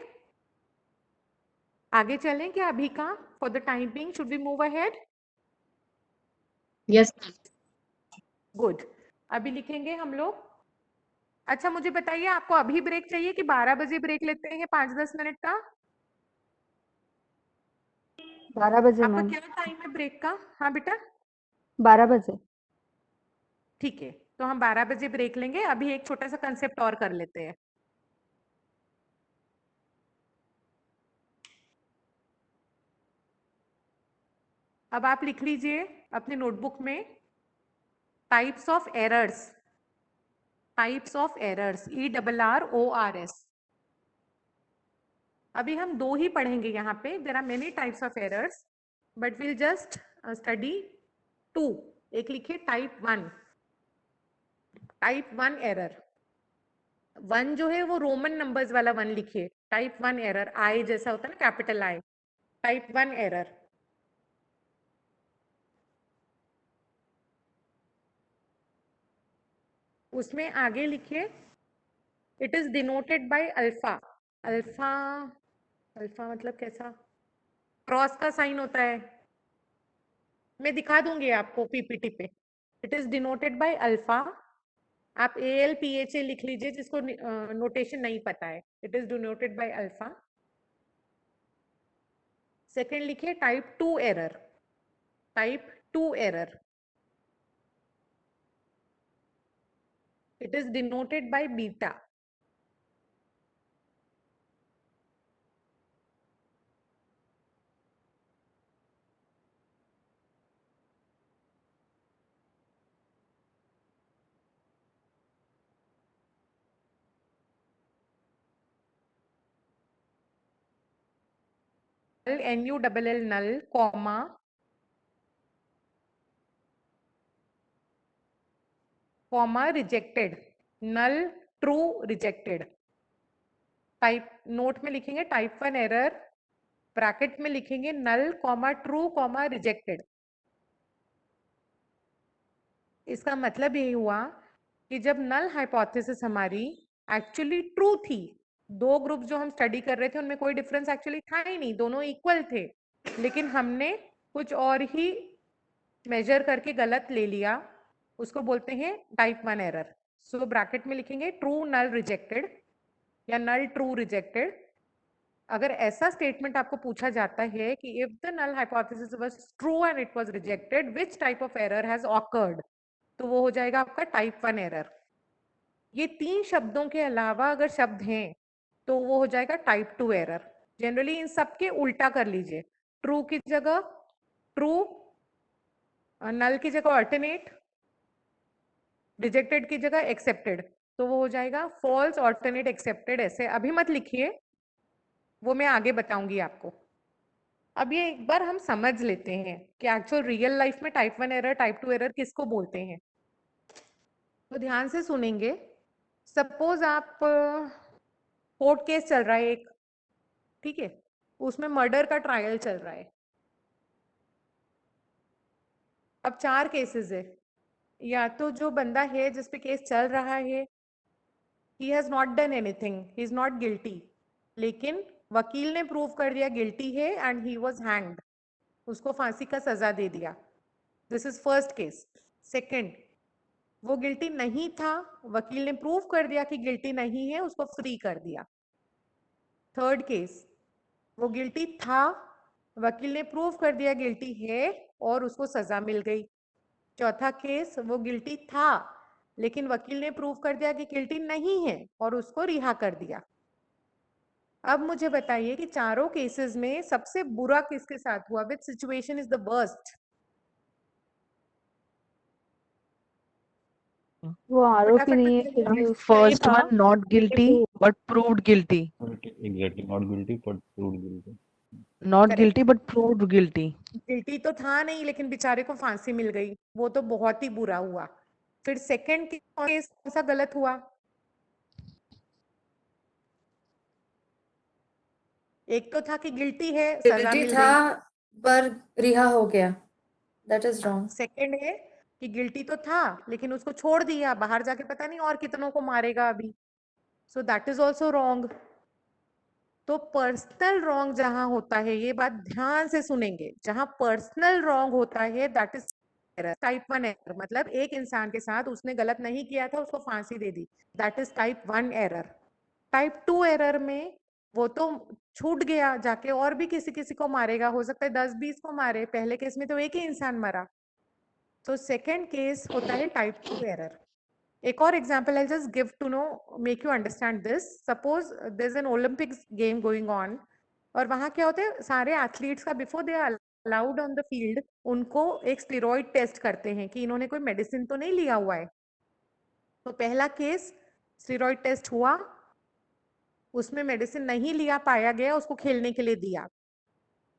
S1: आगे चलें क्या अभी का, for the time being should we move ahead?
S4: Yes.
S1: Good. अभी लिखेंगे हम लोग। अच्छा मुझे बताइए, आपको अभी ब्रेक चाहिए कि 12 बजे ब्रेक लेते हैं 5-10 मिनट का?
S2: 12 बजे
S1: आपका
S2: मैम।
S1: क्या टाइम है ब्रेक का? हाँ बेटा
S2: 12 बजे।
S1: ठीक है, तो हम 12 बजे ब्रेक लेंगे। अभी एक छोटा सा कंसेप्ट और कर लेते हैं। अब आप लिख लीजिए अपने नोटबुक में types of errors, types of errors, ERRORS। अभी हम दो ही पढ़ेंगे यहाँ पे, there are many types of errors but will just study 2। एक लिखिए टाइप 1, टाइप 1 एरर। 1 जो है वो रोमन नंबर्स वाला 1 लिखिए। टाइप 1 एरर, आई जैसा होता है ना, कैपिटल आई। Type 1 error. उसमें आगे लिखिए it is denoted by alpha. Alpha, alpha मतलब कैसा, क्रॉस का साइन होता है, मैं दिखा दूंगी आपको पीपीटी पे। It is denoted by alpha. आप ALPHA लिख लीजिए जिसको नोटेशन नहीं पता है। It is denoted by alpha. Second लिखिए type 2 error. Type 2 error, it is denoted by beta. NULL null, comma rejected, null true rejected। Type note में लिखेंगे टाइप 1 एरर, ब्रैकेट में लिखेंगे नल कॉमा ट्रू कॉमा रिजेक्टेड। इसका मतलब यही हुआ कि जब नल हाइपोथेसिस हमारी एक्चुअली ट्रू थी, दो ग्रुप जो हम स्टडी कर रहे थे उनमें कोई डिफरेंस एक्चुअली था ही नहीं, दोनों इक्वल थे, लेकिन हमने कुछ और ही मेजर करके गलत ले लिया, उसको बोलते हैं टाइप 1 एरर। सो ब्रैकेट में लिखेंगे ट्रू नल रिजेक्टेड या नल ट्रू रिजेक्टेड। अगर ऐसा स्टेटमेंट आपको पूछा जाता है कि if the null hypothesis was true and it was rejected, which type of error has occurred, तो वो हो जाएगा आपका टाइप 1 एरर। ये 3 शब्दों के अलावा अगर शब्द हैं तो वो हो जाएगा टाइप 2 एरर। जनरली इन सबके उल्टा कर लीजिए, ट्रू की जगह ट्रू, नल की जगह ऑल्टरनेट, रिजेक्टेड की जगह एक्सेप्टेड, तो वो हो जाएगा फॉल्स ऑल्टरनेट एक्सेप्टेड। ऐसे अभी मत लिखिए, वो मैं आगे बताऊंगी आपको। अब ये एक बार हम समझ लेते हैं कि एक्चुअल रियल लाइफ में टाइप 1 एरर, टाइप 2 एरर किसको बोलते हैं। तो ध्यान से सुनेंगे। सपोज आप कोर्ट केस चल रहा है एक, ठीक है, उसमें मर्डर का ट्रायल चल रहा है। अब 4 केसेस है, या तो जो बंदा है जिस पे केस चल रहा है he has not done anything, he is not guilty, लेकिन वकील ने प्रूव कर दिया गिल्टी है एंड ही was hanged, उसको फांसी का सजा दे दिया। This is first case. Second, वो गिल्टी नहीं था, वकील ने प्रूव कर दिया कि गिल्टी नहीं है, उसको फ्री कर दिया। थर्ड केस, वो गिल्टी था, वकील ने प्रूव कर दिया गिल्टी है और उसको सजा मिल गई। चौथा केस, वो गिल्टी था लेकिन वकील ने प्रूव कर दिया कि गिल्टी नहीं है और उसको रिहा कर दिया। अब मुझे बताइए कि चारों केसेस में सबसे बुरा किसके साथ हुआ? विच सिचुएशन इज द वर्स्ट?
S2: वो आरोपी नहीं है फिर भी उसको
S8: First
S2: था,
S8: one not guilty but proved guilty.
S3: Exactly, not guilty but proved guilty.
S8: Not
S1: Correct.
S8: guilty but proved guilty.
S1: Guilty तो था नहीं लेकिन बेचारे को फांसी मिल गई, वो तो बहुत ही बुरा हुआ। फिर सेकंड केस कौन सा गलत हुआ? एक तो था कि गिल्टी है, सजा मिल
S12: था
S1: गई।
S12: पर रिहा हो गया, दैट इज रॉन्ग।
S1: सेकंड है कि गिल्टी तो था लेकिन उसको छोड़ दिया, बाहर जाके पता नहीं और कितनों को मारेगा अभी, सो दैट इज ऑल्सो रॉन्ग। तो पर्सनल रॉन्ग जहां होता है, ये बात ध्यान से सुनेंगे, जहां पर्सनल रॉन्ग होता है दैट इज टाइप 1 एरर। मतलब एक इंसान के साथ उसने गलत नहीं किया था, उसको फांसी दे दी, that is type 1 error. Type 2 error में वो तो छूट गया, जाके और भी किसी किसी को मारेगा, हो सकता है 10-20 को मारे, पहले केस में तो एक ही इंसान मरा। तो सेकेंड केस होता है टाइप 2 एरर। एक और example I just give to know, make you understand this. Suppose there is an Olympics game going on, और वहां क्या होता है, सारे एथलीट्स का before they are allowed on the field उनको एक स्टेरॉइड टेस्ट करते हैं कि इन्होंने कोई मेडिसिन तो नहीं लिया हुआ है। तो पहला केस स्टेरॉइड टेस्ट हुआ, उसमें मेडिसिन नहीं लिया पाया गया, उसको खेलने के लिए दिया।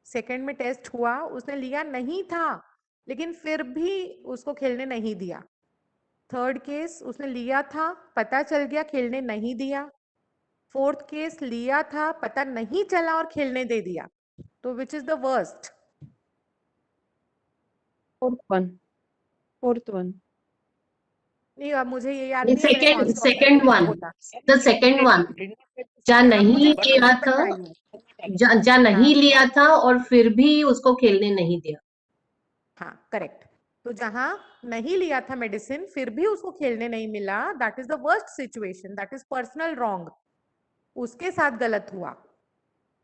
S1: सेकंड में टेस्ट हुआ, उसने लिया नहीं था लेकिन फिर भी उसको खेलने नहीं दिया। थर्ड केस, उसने लिया था, पता चल गया, खेलने नहीं दिया। फोर्थ केस, लिया था, पता नहीं चला और खेलने दे दिया। तो which is the worst?
S12: Fourth one.
S1: नहीं, अब मुझे ये याद नहीं है मैंने कौन सा
S4: सेकंड वन,
S1: बोला।
S4: द सेकंड वन, जा
S1: आप
S4: नहीं
S1: मुझे
S4: लिया था,
S1: बताइए।
S4: जा नहीं लिया था और फिर भी उसको खेलने नहीं दिया।
S1: हाँ, करेक्ट। तो जहां नहीं लिया था मेडिसिन फिर भी उसको खेलने नहीं मिला, that is the worst situation, that is personal wrong, उसके साथ गलत हुआ।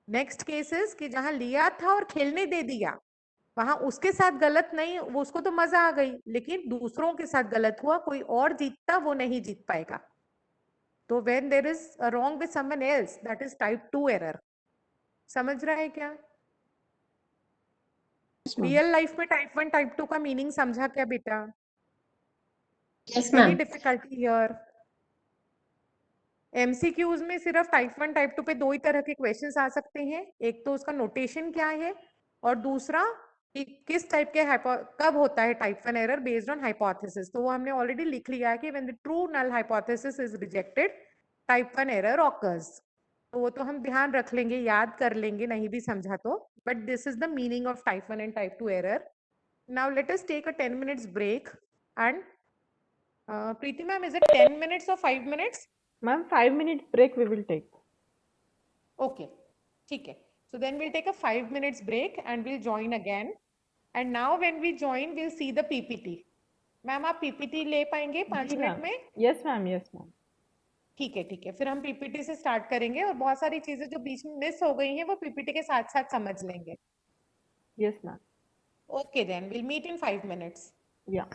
S1: नेक्स्ट केसेस कि जहां लिया था और खेलने दे दिया, वहां उसके साथ गलत नहीं, वो उसको तो मजा आ गई, लेकिन दूसरों के साथ गलत हुआ, कोई और जीतता वो नहीं जीत पाएगा। तो when there is a wrong with someone else, that is type 2 error. समझ रहा है क्या? रियल लाइफ में टाइप 1 टाइप 2 का मीनिंग समझा क्या बेटा?
S4: Yes
S1: any
S4: ma'am.
S1: Difficulty here? MCQs में सिर्फ टाइप 1 टाइप 2 पे दो ही तरह के क्वेश्चंस आ सकते हैं, एक तो उसका नोटेशन क्या है और दूसरा कि किस टाइप के कब होता है type 1 error based on hypothesis. तो वो हमने ऑलरेडी लिख लिया है कि when the true null hypothesis is rejected type 1 error occurs. तो वो तो हम ध्यान रख लेंगे, याद कर लेंगे, नहीं भी समझा तो, but this is the meaning of type 1 and type 2 error. Now let us take a 10 minutes break and Preeti ma'am, is it 10 minutes or 5 minutes?
S5: Ma'am, 5 minutes break we will take.
S1: Okay, ठीक है. So then we'll take a 5 minutes break and we'll join again. And now when we join, we'll see the PPT. Ma'am आप PPT ले पाएंगे 5 minute में?
S5: Yes ma'am, yes ma'am.
S1: ठीक है, ठीक है. फिर हम PPT से स्टार्ट करेंगे और बहुत सारी चीजें जो बीच में मिस हो गई हैं वो PPT के साथ साथ समझ लेंगे.
S5: Yes ma'am.
S1: Okay then, we'll meet in 5 minutes.
S5: Yeah.